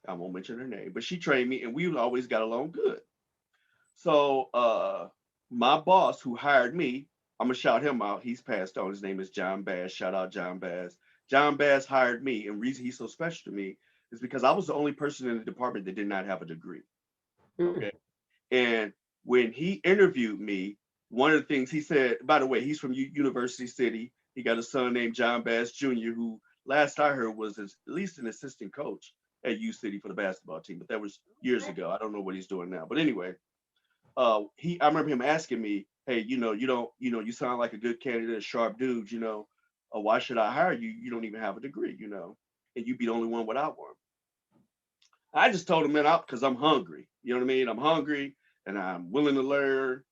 I won't mention her name, but she trained me, and we always got along good. So my boss who hired me, I'm gonna shout him out. He's passed on. His name is John Bass. Shout out John Bass. John Bass hired me, and reason he's so special to me is because I was the only person in the department that did not have a degree. Mm. Okay, and when he interviewed me, one of the things he said, by the way, he's from University City. He got a son named John Bass Jr., who last I heard was at least an assistant coach at U City for the basketball team, but that was years ago. I don't know what he's doing now. But anyway, I remember him asking me, hey, you don't, you sound like a good candidate, a sharp dude, why should I hire you? You don't even have a degree, and you'd be the only one without one. I just told him that out because I'm hungry. You know what I mean? I'm hungry and I'm willing to learn,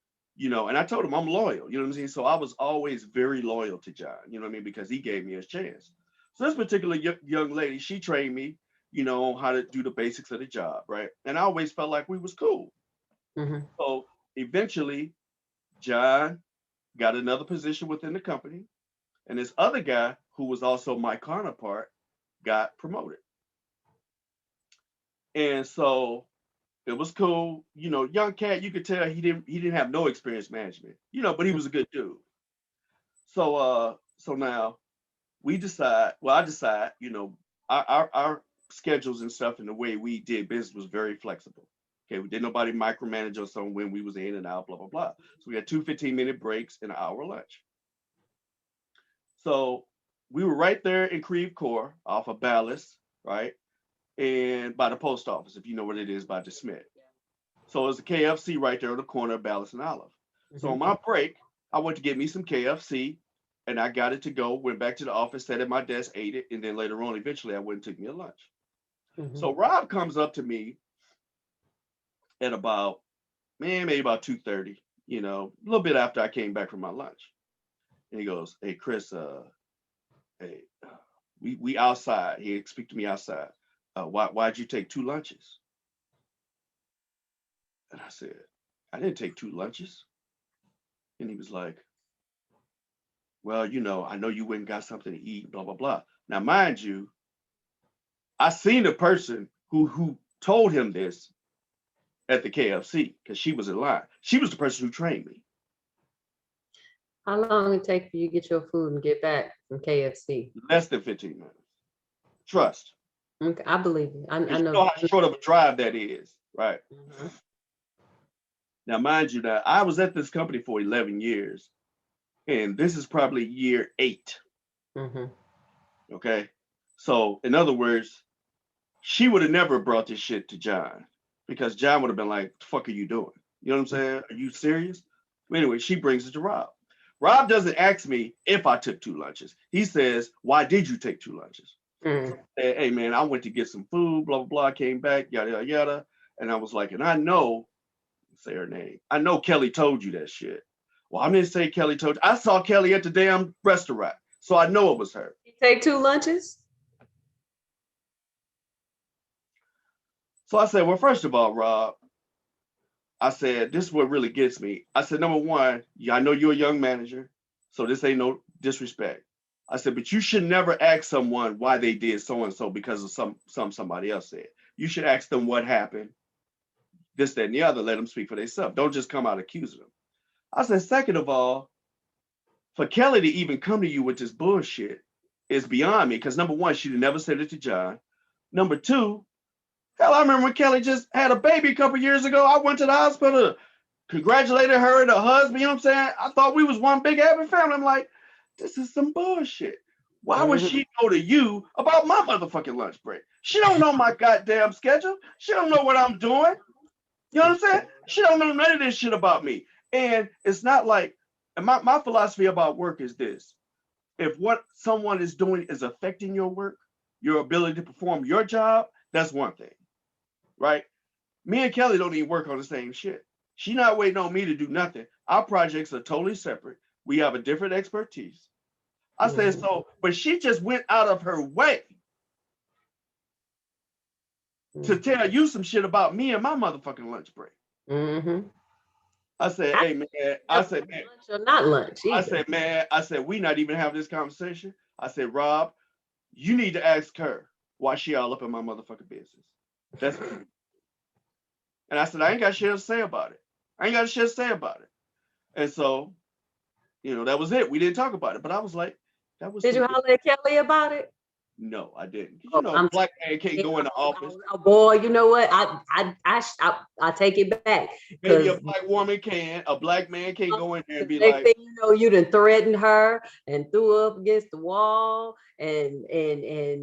and I told him I'm loyal, you know what I'm saying? So I was always very loyal to John, you know what I mean? Because he gave me a chance. So this particular young lady, she trained me, on how to do the basics of the job, right? And I always felt like we was cool. Mhm. So eventually, John got another position within the company, and this other guy who was also my counterpart got promoted. And so it was cool. Young cat, you could tell he didn't have no experience management, but he was a good dude. So now I decide, our schedules and stuff and the way we did business was very flexible. Okay, we did nobody micromanage us on when we was in and out, blah, blah, blah. So we had two 15-minute breaks and an hour lunch. So we were right there in Creve Coeur off of Ballast, right? And by the post office, if you know what it is, by DeSmit. So it's a KFC right there on the corner of Ballast and Olive. So on Mhm. my break, I went to get me some KFC and I got it to go, went back to the office, sat at my desk, ate it, and then later on, eventually I went and took me a lunch. Mhm. So Rob comes up to me at about, man, maybe about 2:30, a little bit after I came back from my lunch. And he goes, hey, Chris, hey, we outside. He speak to me outside. Why'd you take two lunches? And I said, I didn't take two lunches. And he was like, well, I know you went and got something to eat, blah, blah, blah. Now, mind you, I seen the person who told him this at the KFC because she was in line. She was the person who trained me. How long it take for you to get your food and get back from KFC? Less than 15 minutes. Trust. Okay, I believe you. I Because you know. know how short of a drive that is, right? Mhm. Now, mind you, that I was at this company for 11 years, and this is probably year 8. Mhm. Okay. So, in other words, she would have never brought this shit to John because John would have been like, the fuck are you doing? You know what I'm saying? Are you serious? Anyway, she brings it to Rob. Rob doesn't ask me if I took two lunches. He says, why did you take two lunches? So Mhm. I said, hey man, I went to get some food, blah, blah, blah. I came back, yada, yada, yada. And I was like, and I know, say her name, I know Kelly told you that shit. Well, I didn't say Kelly told you. I saw Kelly at the damn restaurant. So I know it was her. You take two lunches? So I said, well, first of all, Rob, I said, this is what really gets me. I said, number one, yeah, I know you're a young manager, so this ain't no disrespect. I said, but you should never ask someone why they did so and so because of somebody else said. You should ask them what happened, this, that, and the other. Let them speak for themselves. Don't just come out accusing them. I said, second of all, for Kelly to even come to you with this bullshit is beyond me because number one, she'd have never said it to John. Number two, hell, I remember when Kelly just had a baby a couple years ago. I went to the hospital, congratulated her and her husband. You know what I'm saying? I thought we was one big happy family. I'm like, this is some bullshit. Why would Mhm. she go to you about my motherfucking lunch break? She don't know my goddamn schedule. She don't know what I'm doing. You know what I'm saying? She don't know none of this shit about me. And it's not like, and my philosophy about work is this. If what someone is doing is affecting your work, your ability to perform your job, that's one thing, right? Me and Kelly don't even work on the same shit. She not waiting on me to do nothing. Our projects are totally separate. We have a different expertise. I said Mhm. so, but she just went out of her way to Mhm. tell you some shit about me and my motherfucking lunch break. Mhm. I said, I hey man, I never said, man, lunch or not lunch I either. said, man, I said, we not even having this conversation. I said, Rob, you need to ask her why she all up in my motherfucking business. That's what you. And I said, I ain't got shit to say about it. I ain't got shit to say about it. And so, that was it. We didn't talk about it. But I was like, that was Did some you good. holler at Kelly about it? No, I didn't. 'Cause Oh, I'm black man can't yeah, go in the office. oh, boy, you know what? I take it back Maybe a because black woman can. A black man can't go in there and the be next like, thing you know, you done threatened her and threw her up against the wall, and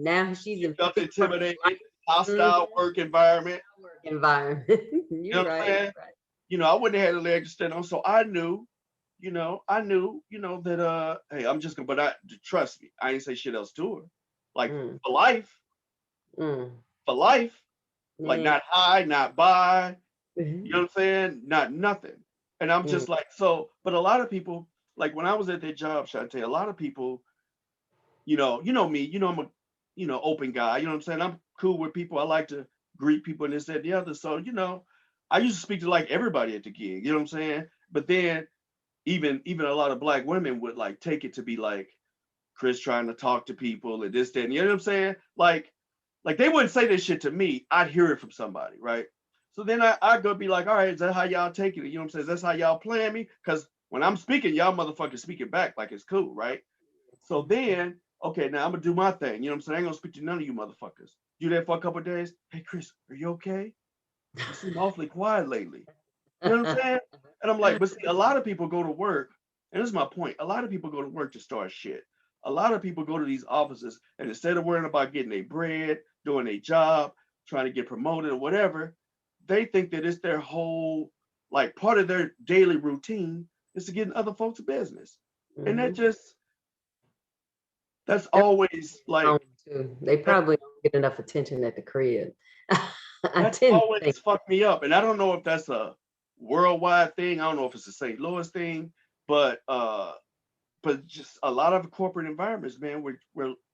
now she's you in felt intimidated, Mhm. hostile work environment. Work environment. You know You're what I'm right. saying? I wouldn't have had a leg to stand on. So I knew, that hey, I'm just gonna but I trust me, I ain't say shit else to her. Like Mm, for life, mm, for life, like yeah. not high, not buy, you know Mhm. what I'm saying? Not nothing. And I'm Mm, just like, so, but a lot of people, like when I was at that job, Shonte, a lot of people, me, I'm a, open guy, you know what I'm saying? I'm cool with people. I like to greet people and this, that, and the other. So, I used to speak to like everybody at the gig, you know what I'm saying? But then even a lot of black women would like take it to be like Chris trying to talk to people and this, that, and you know what I'm saying? Like they wouldn't say this shit to me. I'd hear it from somebody, right? So then I go be like, all right, is that how y'all taking it? You know what I'm saying? Is that how y'all playing me? Because when I'm speaking, y'all motherfuckers speaking back like it's cool, right? So then, okay, now I'm gonna do my thing. You know what I'm saying? I ain't gonna speak to none of you motherfuckers. Do that for a couple of days. Hey Chris, are you okay? You seem awfully quiet lately. You know what I'm saying? And I'm like, but see, a lot of people go to work, and this is my point. A lot of people go to work to start shit. A lot of people go to these offices, and instead of worrying about getting their bread, doing their job, trying to get promoted or whatever, they think that it's their whole, like, part of their daily routine is to get in other folks' business. And mhm. that's They're always wrong like, too. They that, probably don't get enough attention at the crib. I that's tend to always think. fucked me up. And I don't know if that's a worldwide thing. I don't know if it's a St. Louis thing, but just a lot of corporate environments, man,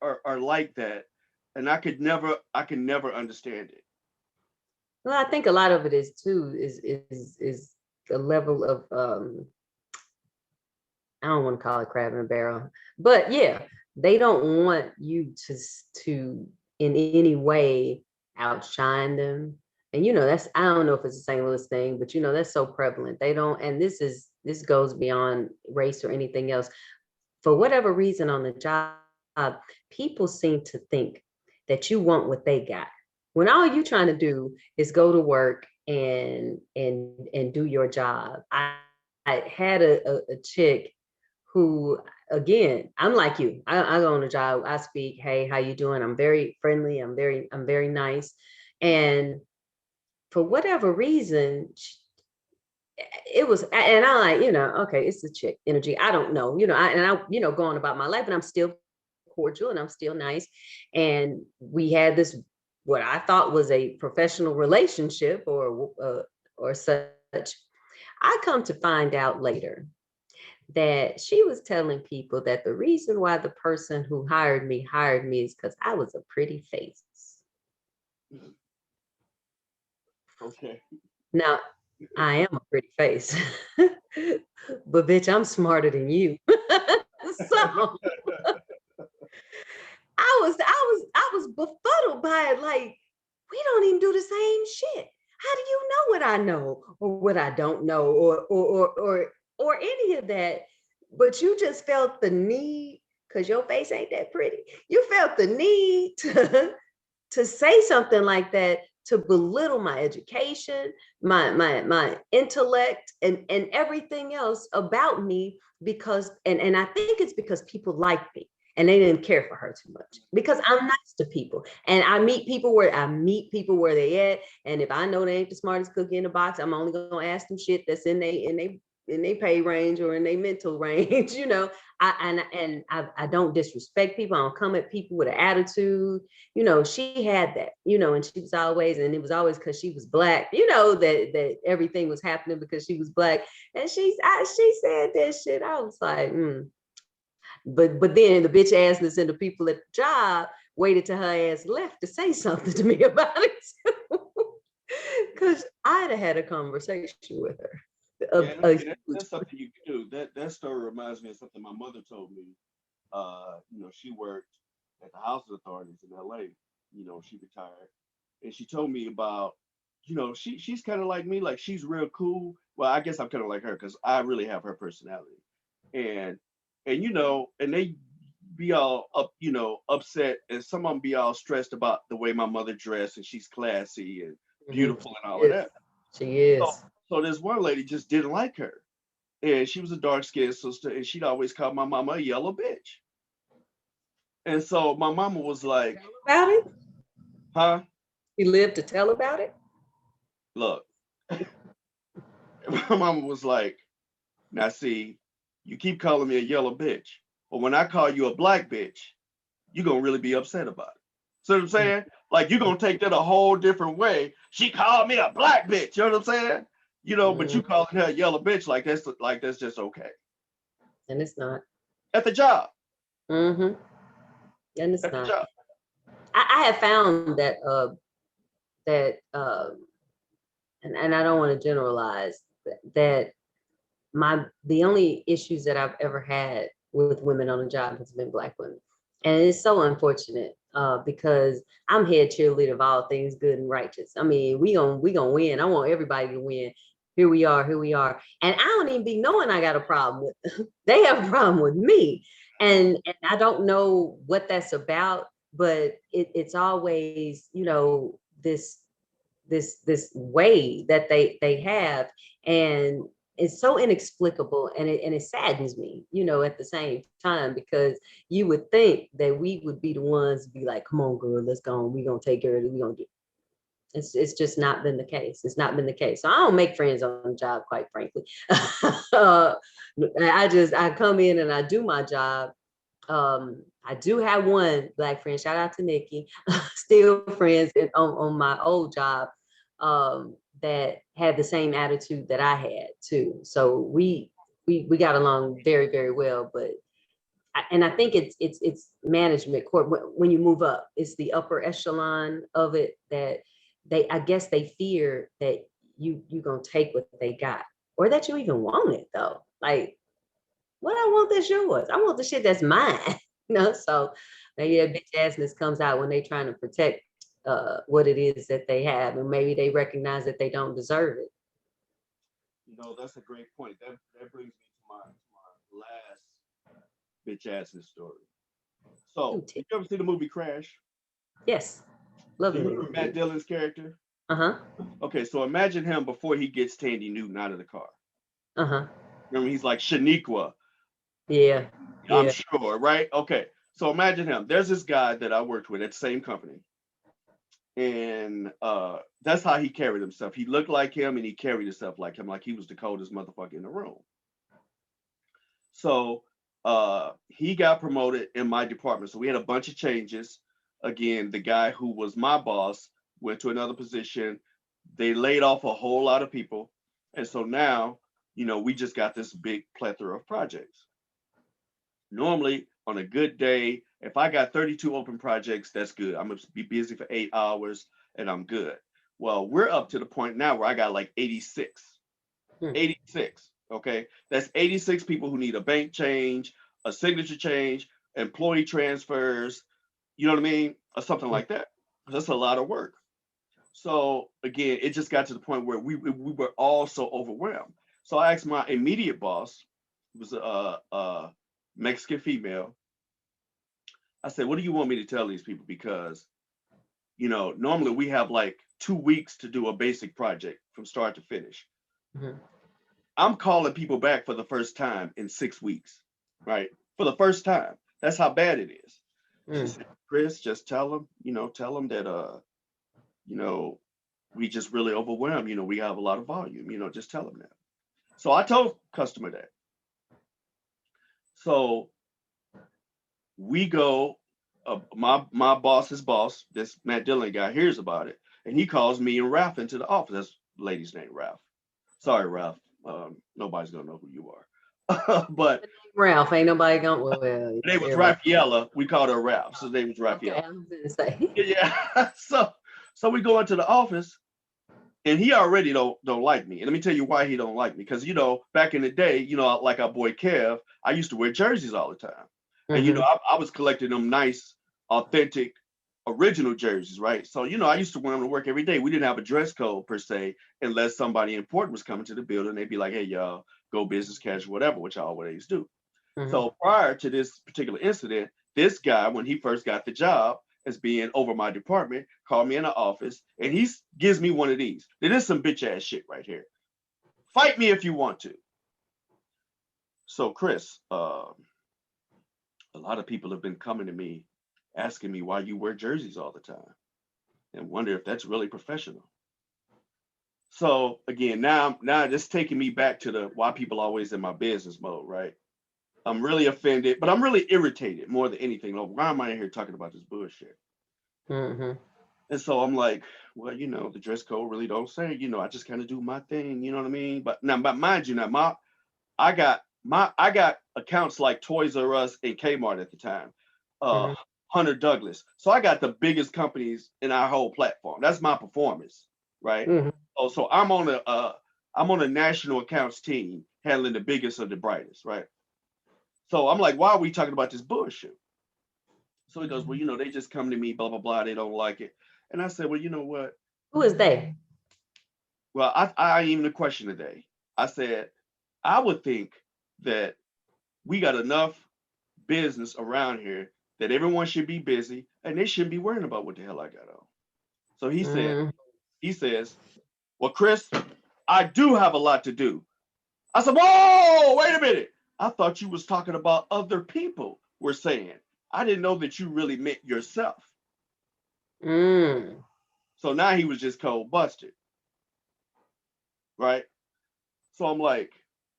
are like that, and I can never understand it. Well, I think a lot of it is too is the level of I don't want to call it crab in a barrel, but yeah, they don't want you to in any way outshine them. And that's I don't know if it's a St. Louis thing, but that's so prevalent. They don't, and this goes beyond race or anything else. For whatever reason on the job, people seem to think that you want what they got. When all you trying to do is go to work and do your job. I had a chick who, again, I'm like you. I go on a job, I speak, hey, how you doing? I'm very friendly, I'm very nice. And for whatever reason, it was, and I like, okay, it's the chick energy. I don't know, going about my life, and I'm still cordial and I'm still nice. And we had this, what I thought was a professional relationship or such. I come to find out later that she was telling people that the reason why the person who hired me is because I was a pretty face. Okay. Now, I am a pretty face, but bitch, I'm smarter than you. So I was befuddled by it. Like, we don't even do the same shit. How do you know what I know or what I don't know or any of that? But you just felt the need because your face ain't that pretty. You felt the need to say something like that to belittle my education, my intellect, and everything else about me because and I think it's because people like me and they didn't care for her too much because I'm nice to people and I meet people where they at, and if I know they ain't the smartest cookie in the box, I'm only gonna ask them shit that's in they pay range or in their mental range. I don't disrespect people. I don't come at people with an attitude. She had that, and she was always, and it was always because she was black, that everything was happening because she was black. And she said that shit. I was like, but then the bitch assness and the people at the job waited till her ass left to say something to me about it too. Because I'd have had a conversation with her. Yeah, a and huge. that's something you can do. That story reminds me of something my mother told me. She worked at the housing authorities in LA. She retired, and she told me about, she's kind of like me, like she's real cool. Well, I guess I'm kind of like her because I really have her personality, and and they be all upset, and some of them be all stressed about the way my mother dressed, and she's classy and Mhm. beautiful and all of Yes, that. she So, is. so this one lady just didn't like her, and she was a dark skinned sister, and she'd always call my mama a yellow bitch. And so my mama was like, Tell about it. "Huh? He lived to tell about it. Look." My mama was like, "Now see, you keep calling me a yellow bitch, but when I call you a black bitch, you're gonna really be upset about it." See what I'm saying? Like you're gonna take that a whole different way. She called me a black bitch. You know what I'm saying? But you Mhm. calling her a yellow bitch like that's just okay And it's not. at the job. Hmm. And it's At the not. job. I have found that that and I don't want to generalize that the only issues that I've ever had with women on the job has been Black women. And it's so unfortunate because I'm head cheerleader of all things good and righteous. I mean, we gonna win. I want everybody to win. Here we are. And I don't even be knowing I got a problem with them. They have a problem with me. And I don't know what that's about, but it's always, this way that they have, and it's so inexplicable, and it saddens me, at the same time, because you would think that we would be the ones to be like, come on girl, let's go on, we're gonna take care of it, we're gonna do. It's just not been the case. It's not been the case. So I don't make friends on the job, quite frankly. uh, I come in and I do my job. I do have one Black friend. Shout out to Nikki. Still friends on my old job, that had the same attitude that I had too. So we got along very very well. But and I think it's management court when you move up. It's the upper echelon of it that I guess they fear that you gonna take what they got, or that you even want it though. Like, what I want that's yours. I want the shit that's mine. So maybe that bitch assness comes out when they trying to protect what it is that they have, and maybe they recognize that they don't deserve it. That's a great point. That brings me to my last bitch assness story. So, Ooh, did you ever see the movie Crash? yes, Do you lovely remember Matt movie. Dillon's character? Uh-huh. Okay, so imagine him before he gets Tandy Newton out of the car. Uh-huh. Remember, he's like Shaniqua, Yeah. I'm Yeah. sure, right? Okay, so imagine him. There's this guy that I worked with at the same company, and that's how he carried himself. He looked like him, and he carried himself like he was the coldest motherfucker in the room. So he got promoted in my department. So we had a bunch of changes. Again, the guy who was my boss went to another position. They laid off a whole lot of people. And so now, we just got this big plethora of projects. Normally, on a good day, if I got 32 open projects, that's good. I'm going to be busy for 8 hours and I'm good. Well, we're up to the point now where I got like 86. Hmm. 86. Okay. That's 86 people who need a bank change, a signature change, employee transfers, you know what I mean? Or something Hmm. like that. That's a lot of work. So again, it just got to the point where we were all so overwhelmed. So I asked my immediate boss, who was a Mexican female, I said, what do you want me to tell these people? Because, normally we have like 2 weeks to do a basic project from start to finish. Hmm. I'm calling people back for the first time in 6 weeks, right? For the first time. That's how bad it is. She Hmm. said, Chris, just tell them that you know, we just really overwhelmed. We have a lot of volume, just tell them that. So I told customer that. So we go, my boss's boss, this Matt Dillon guy, hears about it, and he calls me and Ralph into the office. That's the lady's name, Ralph. Sorry, Ralph. Nobody's gonna know who you are. But Ralph, ain't nobody going, well, her name was everybody. Raffaella. We called her Ralph. So her name was Okay, Raffaella. I was gonna say. Yeah. So we go into the office, and he already don't like me. And let me tell you why he don't like me. Because back in the day, like our boy Kev, I used to wear jerseys all the time, and Mm-hmm. I was collecting them nice, authentic, original jerseys, right? So I used to wear them to work every day. We didn't have a dress code per se, unless somebody important was coming to the building. They'd be like, "Hey, y'all, go business casual, whatever," which I always do. Mm-hmm. So prior to this particular incident, this guy, when he first got the job as being over my department, called me in the office and he gives me one of these. This is some bitch ass shit right here. Fight me if you want to. So Chris, a lot of people have been coming to me asking me why you wear jerseys all the time and wonder if that's really professional. So again, now this taking me back to the why people always in my business mode, right? I'm really offended, but I'm really irritated more than anything. Like, why am I in here talking about this bullshit? Mm-hmm. And so I'm like, well, the dress code really don't say, I just kind of do my thing, you know what I mean? But mind you, now I got accounts like Toys R Us and Kmart at the time, uh, Mm-hmm. Hunter Douglas. So I got the biggest companies in our whole platform. That's my performance, right? Mm-hmm. Oh, so I'm on a national accounts team handling the biggest of the brightest, right? So I'm like, why are we talking about this bullshit? So he goes, well, they just come to me, blah, blah, blah. They don't like it. And I said, well, you know what? Who is they? Well, I ain't even a question today. I said, I would think that we got enough business around here that everyone should be busy and they shouldn't be worrying about what the hell I got on. So Mm-hmm. he says, well, Chris, I do have a lot to do. I said, whoa, wait a minute. I thought you was talking about other people were saying. I didn't know that you really meant yourself. Mm. So now he was just cold busted, right? So I'm like,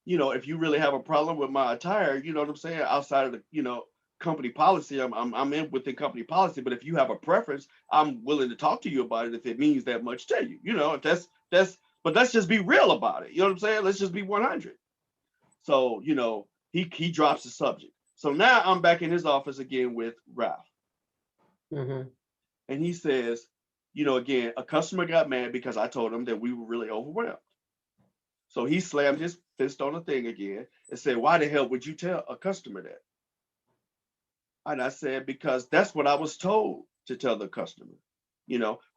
if you really have a problem with my attire, you know what I'm saying, outside of the, company policy, I'm in within company policy. But if you have a preference, I'm willing to talk to you about it if it means that much to you. If that's but let's just be real about it. You know what I'm saying? Let's just be 100. So, he drops the subject. So now I'm back in his office again with Ralph. Mm-hmm. And he says, again, a customer got mad because I told him that we were really overwhelmed. So he slammed his fist on the thing again and said, why the hell would you tell a customer that? And I said, because that's what I was told to tell the customer.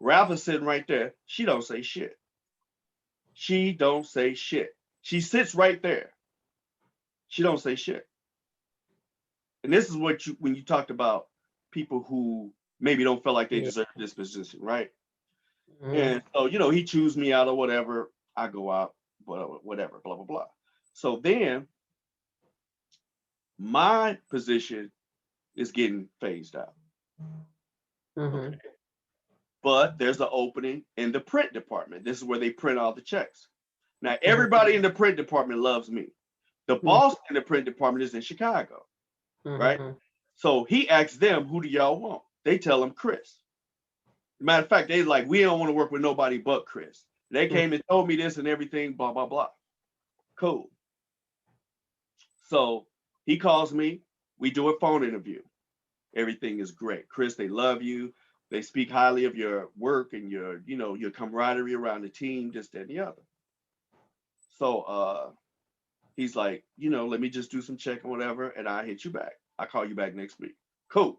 Ralph is sitting right there. She don't say shit. She don't say shit. She sits right there. She don't say shit. And this is what when you talked about people who maybe don't feel like they Yeah. deserve this position, right? Mm-hmm. And so, he chews me out or whatever. I go out, whatever, blah, blah, blah. So then my position is getting phased out. Okay. Mm-hmm. But there's an opening in the print department. This is where they print all the checks. Now, Mm-hmm. everybody in the print department loves me. The boss in the print department is in Chicago, right? Mm-hmm. So he asks them, who do y'all want? They tell him Chris. Matter of fact, they like, we don't want to work with nobody but Chris. They came and told me this and everything, blah, blah, blah. Cool. So he calls me. We do a phone interview. Everything is great. Chris, they love you. They speak highly of your work and your camaraderie around the team, this, that, and the other. So he's like, let me just do some checking, whatever, and I hit you back. I call you back next week. Cool.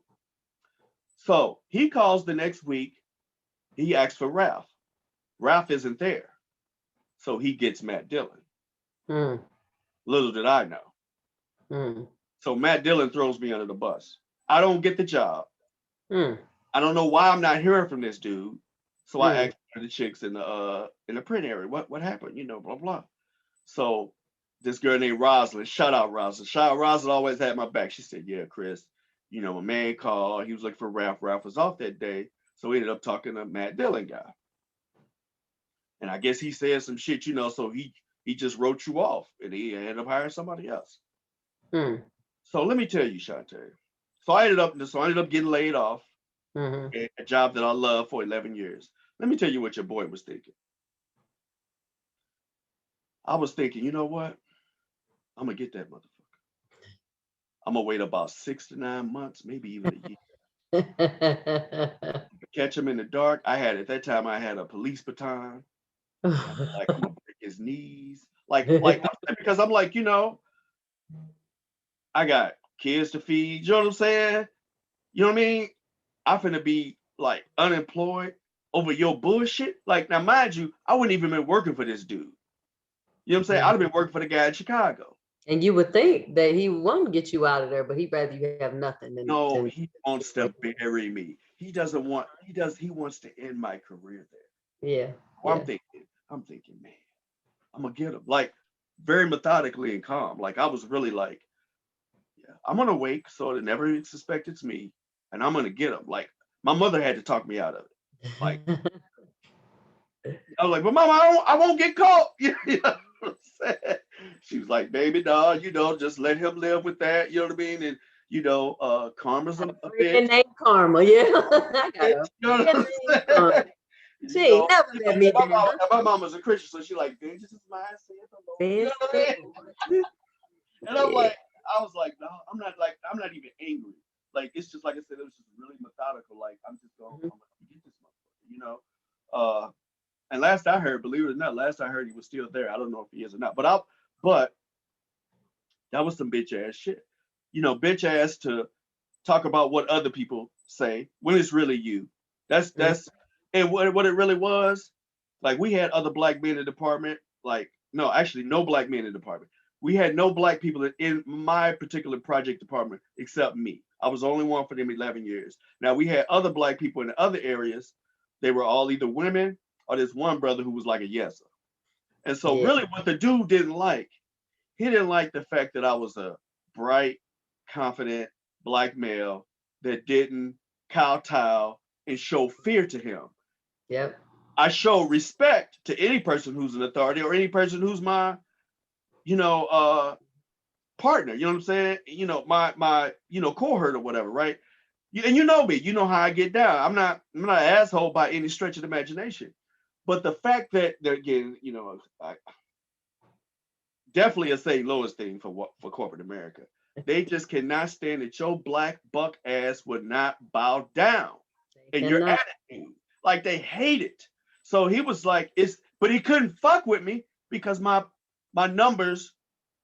So he calls the next week. He asks for Ralph. Ralph isn't there. So he gets Matt Dillon. Mm-hmm. Little did I know. Mm-hmm. So Matt Dillon throws me under the bus. I don't get the job. Mm-hmm. I don't know why I'm not hearing from this dude. So I Mm-hmm. asked one of the chicks in the print area, what happened? Blah blah. So this girl named Rosalind, shout out Rosalind. Shout out Rosalind always had my back. She said, yeah, Chris, my man called. He was looking for Ralph. Ralph was off that day. So we ended up talking to Matt Dillon guy. And I guess he said some shit, so he just wrote you off and he ended up hiring somebody else. Mm-hmm. So let me tell you, Shonte. So I ended up getting laid off Mm-hmm. at a job that I loved for 11 years. Let me tell you what your boy was thinking. I was thinking, you know what? I'm gonna get that motherfucker. I'm gonna wait about 6 to 9 months, maybe even a year. Catch him in the dark. At that time I had a police baton. Like I'm gonna break his knees. Because I'm like, I got kids to feed. You know what I'm saying? You know what I mean? I'm finna be like unemployed over your bullshit. Like now, mind you, I wouldn't even been working for this dude. You know what I'm saying? I'd have been working for the guy in Chicago. And you would think that he won't get you out of there, but he'd rather you have nothing No, than he wants to bury me. He doesn't want. He wants to end my career there. yeah, Well, yeah. I'm thinking, man, I'm gonna get him. Like very methodically and calm. Like I was really like, yeah, I'm gonna wake so they never suspect it's me, and I'm gonna get him. Like my mother had to talk me out of it. Like I was like, but mama, I won't get caught. You know what I'm saying? She was like, baby, dog, just let him live with that. You know what I mean? And karma's a bitch. Friend named Karma, yeah. I got a You know what friend I'm named Karma. saying? She ain't never let me down. My mama's a Christian, so she like, vengeance is mine, saith the Lord. You know Says what I the mean? Lord. And Yeah. I was like, no, I'm not even angry. Like, it's just like I said, it was just really methodical. Like, Mhm. I'm gonna get this motherfucker. Uh, and last I heard, believe it or not, last I heard he was still there. I don't know if he is or not, but that was some bitch ass shit. Bitch ass to talk about what other people say when it's really you. Mhm. That's and what it really was. Like we had other black men in the department. Like no, actually no black men in the department. We had no black people in my particular project department except me. I was the only one for them 11 years. Now we had other black people in the other areas. They were all either women or this one brother who was like a yeser. And so Yeah. really what the dude didn't like, he didn't like the fact that I was a bright, confident black male that didn't kowtow and show fear to him. Yep. I show respect to any person who's an authority or any person who's my, you know, partner. You know what I'm saying? My cohort or whatever, right? And you know me. You know how I get down. I'm not an asshole by any stretch of the imagination. But the fact that they're again, definitely a St. Louis thing for corporate America. They just cannot stand that your black buck ass would not bow down They in your cannot. attitude. Like they hate it. So he was like, but he couldn't fuck with me because my numbers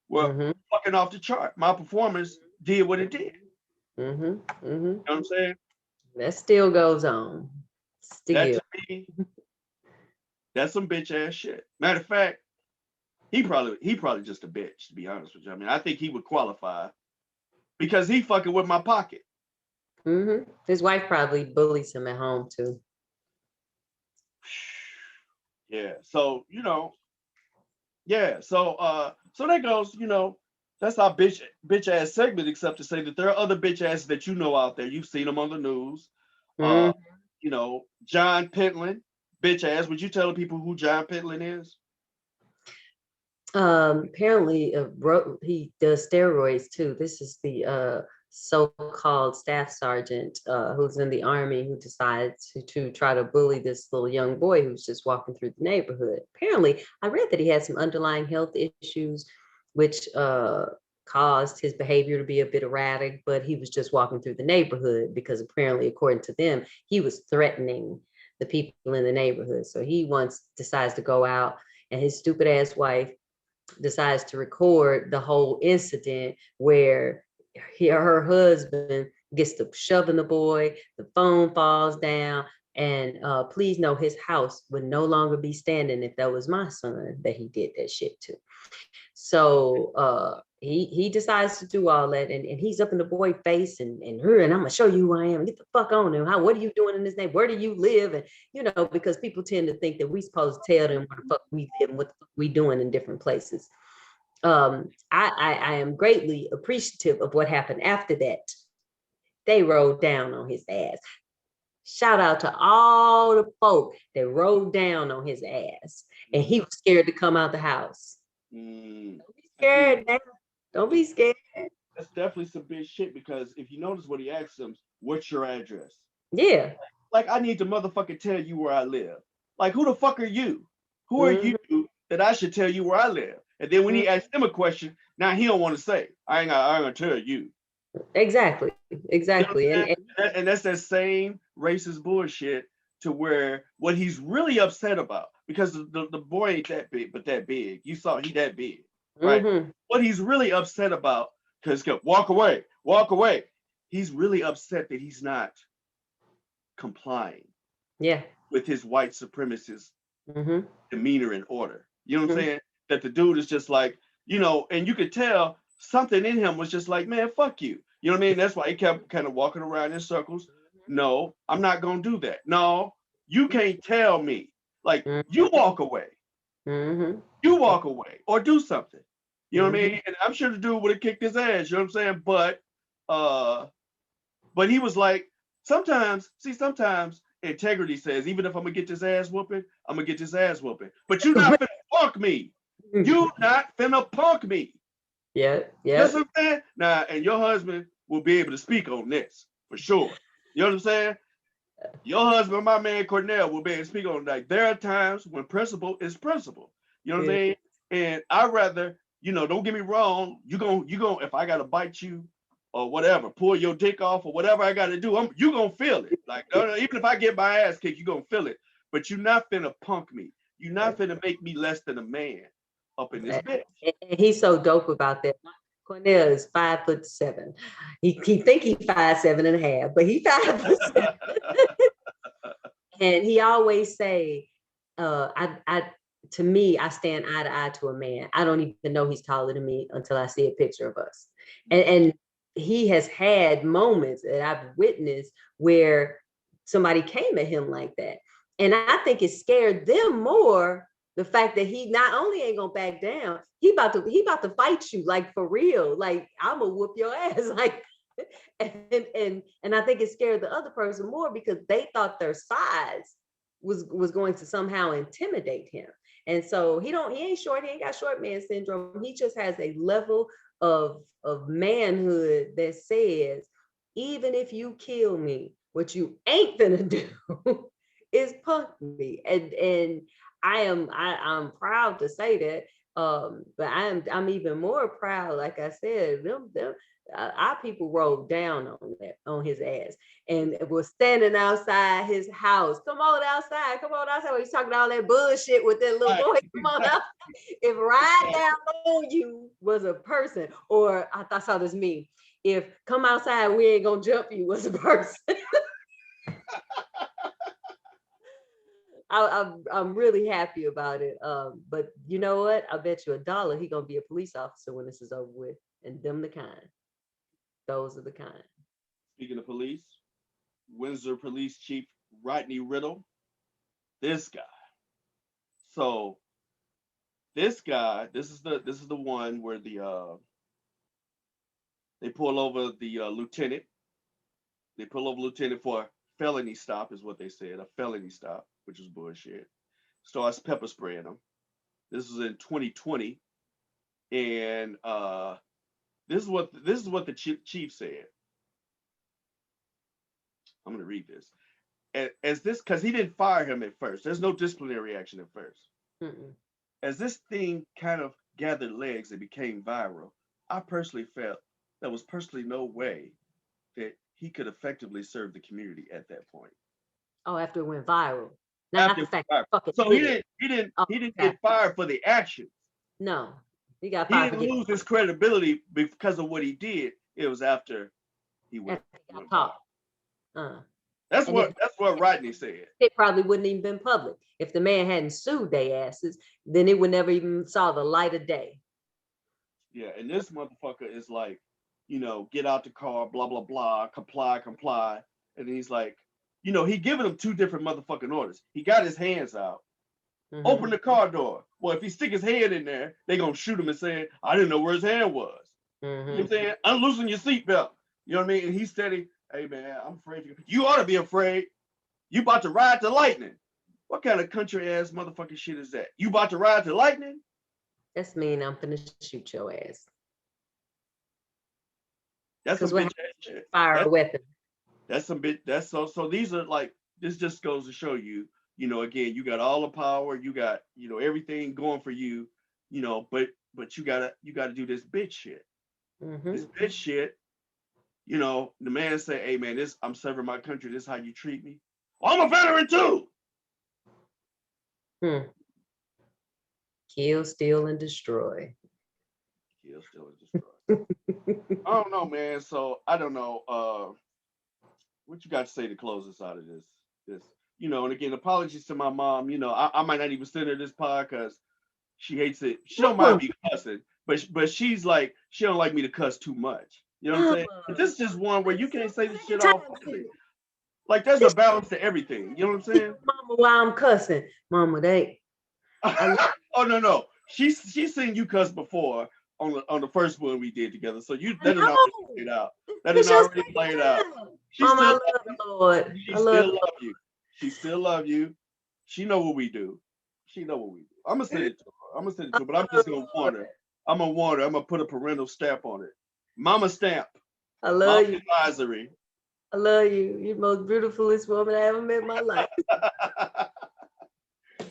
were Mm-hmm. fucking off the chart. My performance did what it did. You Mm-hmm. Mm-hmm. know what I'm saying? That still goes on. That Still. to me, that's some bitch ass shit. Matter of fact, he probably just a bitch, to be honest with you. I mean, I think he would qualify because he fucking with my pocket. Mm-hmm. His wife probably bullies him at home too. Yeah. So, yeah. So that goes, that's our bitch ass segment, except to say that there are other bitch asses that out there. You've seen them on the news. Uh, Mm-hmm. John Pentland, bitch ass. Would you tell the people who John Pentland is? Apparently, he does steroids too. This is the so-called staff sergeant who's in the army who decides to try to bully this little young boy who's just walking through the neighborhood. Apparently, I read that he had some underlying health issues, which caused his behavior to be a bit erratic. But he was just walking through the neighborhood because apparently, according to them, he was threatening the people in the neighborhood. So he once decides to go out, and his stupid ass wife decides to record the whole incident where her husband gets to shoving the boy, the phone falls down, and please know his house would no longer be standing if that was my son that he did that shit to. So he decides to do all that, and he's up in the boy face and her, and I'm gonna show you who I am. Get the fuck on him. What are you doing in this name? Where do you live? And because people tend to think that we supposed to tell them where the fuck we live and what the fuck we doing in different places. I am greatly appreciative of what happened after that. They rode down on his ass. Shout out to all the folk that rode down on his ass, and he Mm, was scared to come out the house. mm. Don't be And see, scared now. Don't be scared. that's definitely some bitch shit because if you notice what he asked him, what's your address? Yeah. Like, I need to motherfucking tell you where I live. Like, who the fuck are you? Who are you Mhm, that I should tell you where I live? And then when mhm. he asked him a question, now he don't want to say, I ain't gonna tell you. Exactly. You know what Exactly. I'm And, saying? and And that's that same racist bullshit to where what he's really upset about, because the boy ain't that big, but that big. You saw he that big, right? Mm-hmm. What he's really upset about, because walk away, walk away. He's really upset that he's not complying Yeah. with his white supremacist Mm-hmm. demeanor and order. You know what I'm Mm-hmm. saying? That the dude is just like, and you could tell something in him was just like, man, fuck you. You know what I mean? That's why he kept kind of walking around in circles. No, I'm not gonna do that. No, you can't tell me. Like, you walk away. Mm-hmm. You walk away or do something. You know what I Mm-hmm. mean? And I'm sure the dude would have kicked his ass, you know what I'm saying? Uh but he was like, sometimes integrity says, even if I'm gonna get this ass whooping, I'm gonna get this ass whooping. But you not finna punk me. You not finna punk me. Yeah. You Yeah. know what I'm saying? Now, and your husband will be able to speak on this for sure. You know what I'm saying? Your husband, my man Cornell, will be able to speak on that. There are times when principle is principle. You know what I Yeah. mean? And I rather, don't get me wrong. You gonna, if I gotta bite you or whatever, pull your dick off or whatever I gotta do, you gonna feel it. Like, no, even if I get my ass kicked, you gonna feel it. But you're not finna punk me. You're not finna make me less than a man up in this bitch. And he's so dope about that. Cornell is 5'7". He think he 5'7.5", but he 5'7". And he always say, I to me, I stand eye to eye to a man. I don't even know he's taller than me until I see a picture of us. And he has had moments that I've witnessed where somebody came at him like that. And I think it scared them more, the fact that he not only ain't gonna back down, he about to fight you, like, for real. Like, I'm gonna whoop your ass. Like, and I think it scared the other person more because they thought their size was going to somehow intimidate him. And so he ain't short, he ain't got short man syndrome. He just has a level of manhood that says, even if you kill me, what you ain't gonna do is punk me. And I'm proud to say that. But I'm even more proud, like I said, them our people rolled down on his ass and was standing outside his house. Come on outside, come on outside. When he's talking all that bullshit with that little Right. boy, come on out. If ride down on you was a person, or I saw this meme, if come outside, we ain't gonna jump you was a person. I'm really happy about it. But you know what? I bet you $1 he gonna be a police officer when this is over with. And them the kind. Those are the kind. Speaking of police, Windsor Police Chief Rodney Riddle, this guy. So this guy, this is the one where they pull over the lieutenant. They pull over lieutenant for a felony stop, is what they said, a felony stop, which is bullshit. Starts pepper spraying him. This was in 2020, and this is what the chief said. I'm gonna read this. As this, because he didn't fire him at first. There's no disciplinary action at first. Mm-mm. As this thing kind of gathered legs and became viral, I personally felt there was personally no way that he could effectively serve the community at that point. Oh, after it went viral. Not After the fact viral. he fucking So he did it. didn't he didn't Oh, he didn't okay. get fired for the action. No, he got He fired for didn't getting lose his credibility because of what he did. It was after he went, after he got went viral. caught. Uh, That's and what if that's what Rodney said. it probably wouldn't even been public. If the man hadn't sued their asses, then it would never even saw the light of day. Yeah, and this motherfucker is like, get out the car, blah blah blah, comply, comply, and he's like, he giving him two different motherfucking orders. He got his hands out, Mm-hmm. open the car door. Well, if he stick his head in there, they gonna shoot him and say, I didn't know where his hand was. You know what Mm-hmm. I'm saying? Unloosen your seatbelt. You know what I mean? And he's steady. Hey man, I'm afraid of you. You ought to be afraid. You about to ride the lightning. What kind of country ass motherfucking shit is that? You about to ride the lightning? That's mean. I'm finna shoot your ass. That's Because some what bitch happens ass when you shit. fire a That's weapon? that's some bit. That's so. These are like, this just goes to show you. Again, you got all the power. You got everything going for you. But you gotta do this bitch shit. Mm-hmm. This bitch shit. The man say, hey man, this I'm serving my country. This is how you treat me. I'm a veteran too. Kill, steal, and destroy. Kill, steal, and destroy. I don't know, man. So I don't know. What you got to say to close us out of this? And again, apologies to my mom. I might not even send her this pod because she hates it. She don't mind me cussing, but she's like, she don't like me to cuss too much. You know what I'm saying? But this is just one where you can't say this shit all fully. Like there's a balance to everything. You know what I'm saying? Mama, why I'm cussing? Mama, Oh no. She's seen you cuss before on the first one we did together. So that didn't already play it out. That didn't already play it out. She Mama, still I love the Lord. She still love you. She still love you. She know what we do. She know what we do. I'm gonna send it to her. But I'm just gonna warn her. I'm gonna put a parental stamp on it. Mama stamp. I love you. Advisory. I love you. You're the most beautifulest woman I ever met in my life.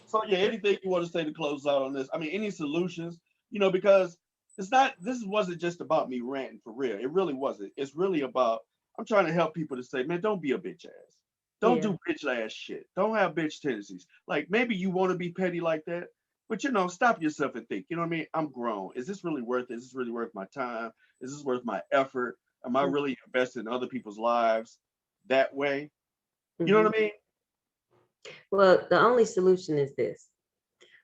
So yeah, anything you want to say to close out on this? I mean, any solutions? Because this wasn't just about me ranting for real. It really wasn't. It's really about I'm trying to help people to say, man, don't be a bitch ass. Don't do bitch ass shit. Don't have bitch tendencies. Like maybe you want to be petty like that, but stop yourself and think. You know what I mean? I'm grown. Is this really worth it? Is this really worth my time? Is this worth my effort? Am I really invested in other people's lives that way? You know what I mean? Well, the only solution is this.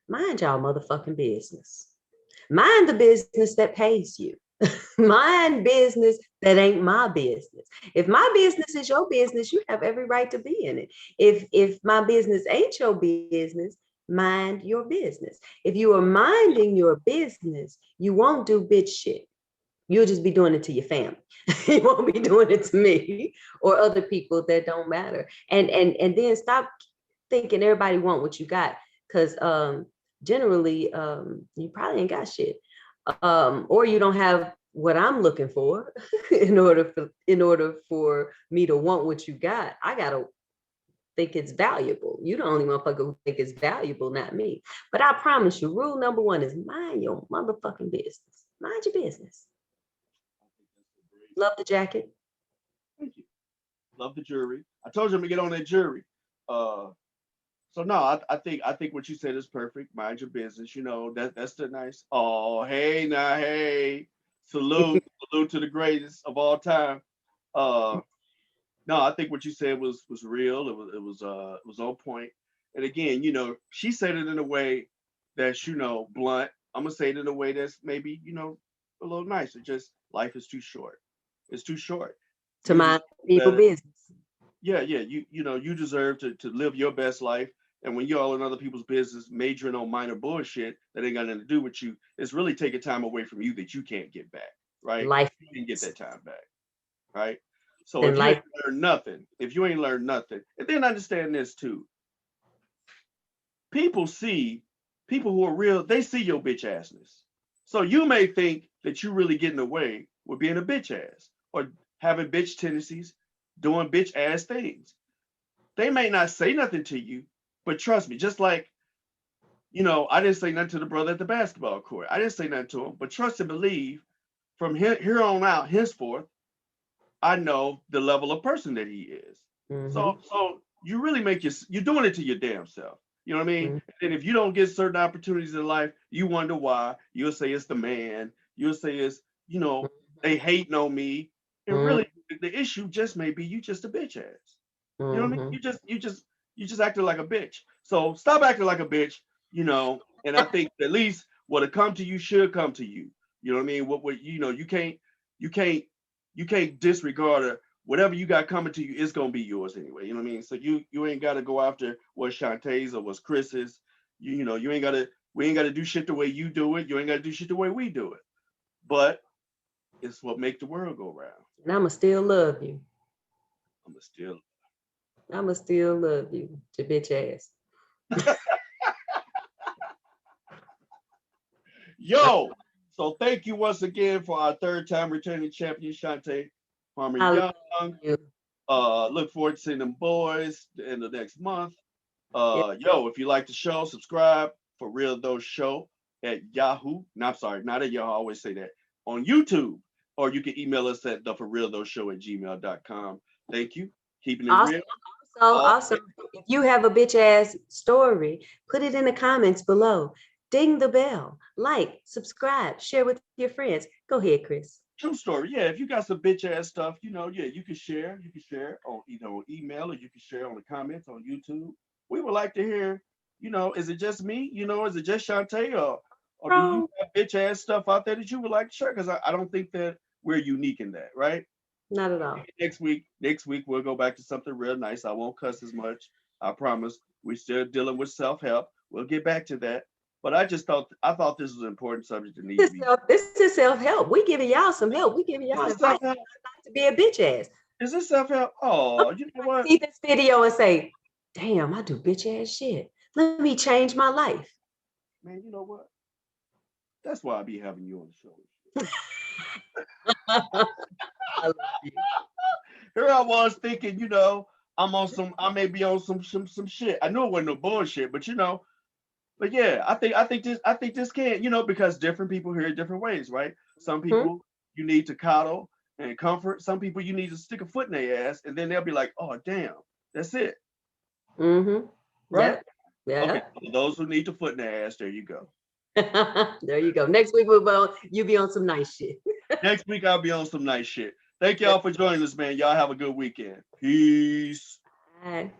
Mind y'all motherfucking business. Mind the business that pays you. Mind business that ain't my business. If my business is your business, you have every right to be in it. If my business ain't your business, mind your business. If you are minding your business, you won't do bitch shit. You'll just be doing it to your family. You won't be doing it to me or other people that don't matter. And then stop thinking everybody want what you got, because generally you probably ain't got shit, or you don't have what I'm looking for. in order for me to want what you got, I gotta think it's valuable. You the only motherfucker who think it's valuable, not me. But I promise you, rule number one is mind your motherfucking business. Mind your business. Love the jacket. Thank you. Love the jury. I told you I'm gonna get on that jury. So no, I think what you said is perfect. Mind your business. That's the nice. Oh, hey now, hey, salute to the greatest of all time. Uh, no, I think what you said was real. It was on point. And again, she said it in a way that's blunt. I'm gonna say it in a way that's maybe a little nicer. Just life is too short. It's too short. To You mind people business. yeah. You deserve to live your best life. And when you're all in other people's business, majoring on minor bullshit that ain't got nothing to do with you, it's really taking time away from you that you can't get back, right? Life You can get that time back, right? So and if you life. ain't learned nothing, and then understand this too, people see people who are real, they see your bitch assness. So you may think that you really getting away with being a bitch ass or having bitch tendencies, doing bitch ass things. They may not say nothing to you, but trust me, just like, I didn't say nothing to the brother at the basketball court. I didn't say nothing to him, but trust and believe from here on out, henceforth, I know the level of person that he is. So you really you're doing it to your damn self. You know what I mean? And if you don't get certain opportunities in life, you wonder why. You'll say it's the man. You'll say it's, they hating on me. And really the issue just may be you just a bitch ass. You know what I mean? You just acting like a bitch. So stop acting like a bitch, and I think at least what'll come to you should come to you. You know what I mean? What you can't you can't disregard her. Whatever you got coming to you is gonna be yours anyway. You know what I mean? So you ain't gotta go after what's Shonte's or what's Chris's. You ain't gotta we ain't gotta do shit the way you do it. You ain't gotta do shit the way we do it. But it's what make the world go round. And I'ma still love you. I'ma still I'ma still love you, your bitch ass. Yo, so thank you once again for our third time returning champion, Shonte Farmer I love Young. you. Look forward to seeing them boys in the next month. Yeah. If you like the show, subscribe for Real Though Show at Yahoo. No, I'm sorry, not at Yahoo. I always say that on YouTube, or you can email us at the for real though show at gmail.com. Thank you. Keeping it real. Also, if you have a bitch ass story, put it in the comments below. Ding the bell, like, subscribe, share with your friends. Go ahead, Chris. True story. Yeah, if you got some bitch ass stuff, yeah, you can share. You can share on on email, or you can share on the comments on YouTube. We would like to hear. Is it just me? Is it just Shantae, or do you Wrong. have bitch ass stuff out there that you would like to share? Because I don't think that we're unique in that, right? Not at all. Next week we'll go back to something real nice. I won't cuss as much. I promise. We're still dealing with self help. We'll get back to that. But I thought this was an important subject that needs to be. This is self-help. We giving y'all some help. We giving y'all Is this advice self help? not to be a bitch ass. Is this self help? Oh, you know what, See this video and say, damn, I do bitch ass shit. Let me change my life. man? You know what? That's why I be having you on the show. I love you. Here I was thinking, I may be on some shit. I knew it wasn't no bullshit, but yeah, I think this can, because different people hear it different ways, right? Some Hmm? people you need to coddle and comfort. Some people you need to stick a foot in their ass, and then they'll be like, "Oh, damn, that's it," Mm-hmm. right? Yep. Okay, Yep. so those who need to foot in their ass, there you go. There you go. Next week you be on some nice shit. Next week I'll be on some nice shit. Thank y'all for joining us, man. Y'all have a good weekend. Peace. Bye.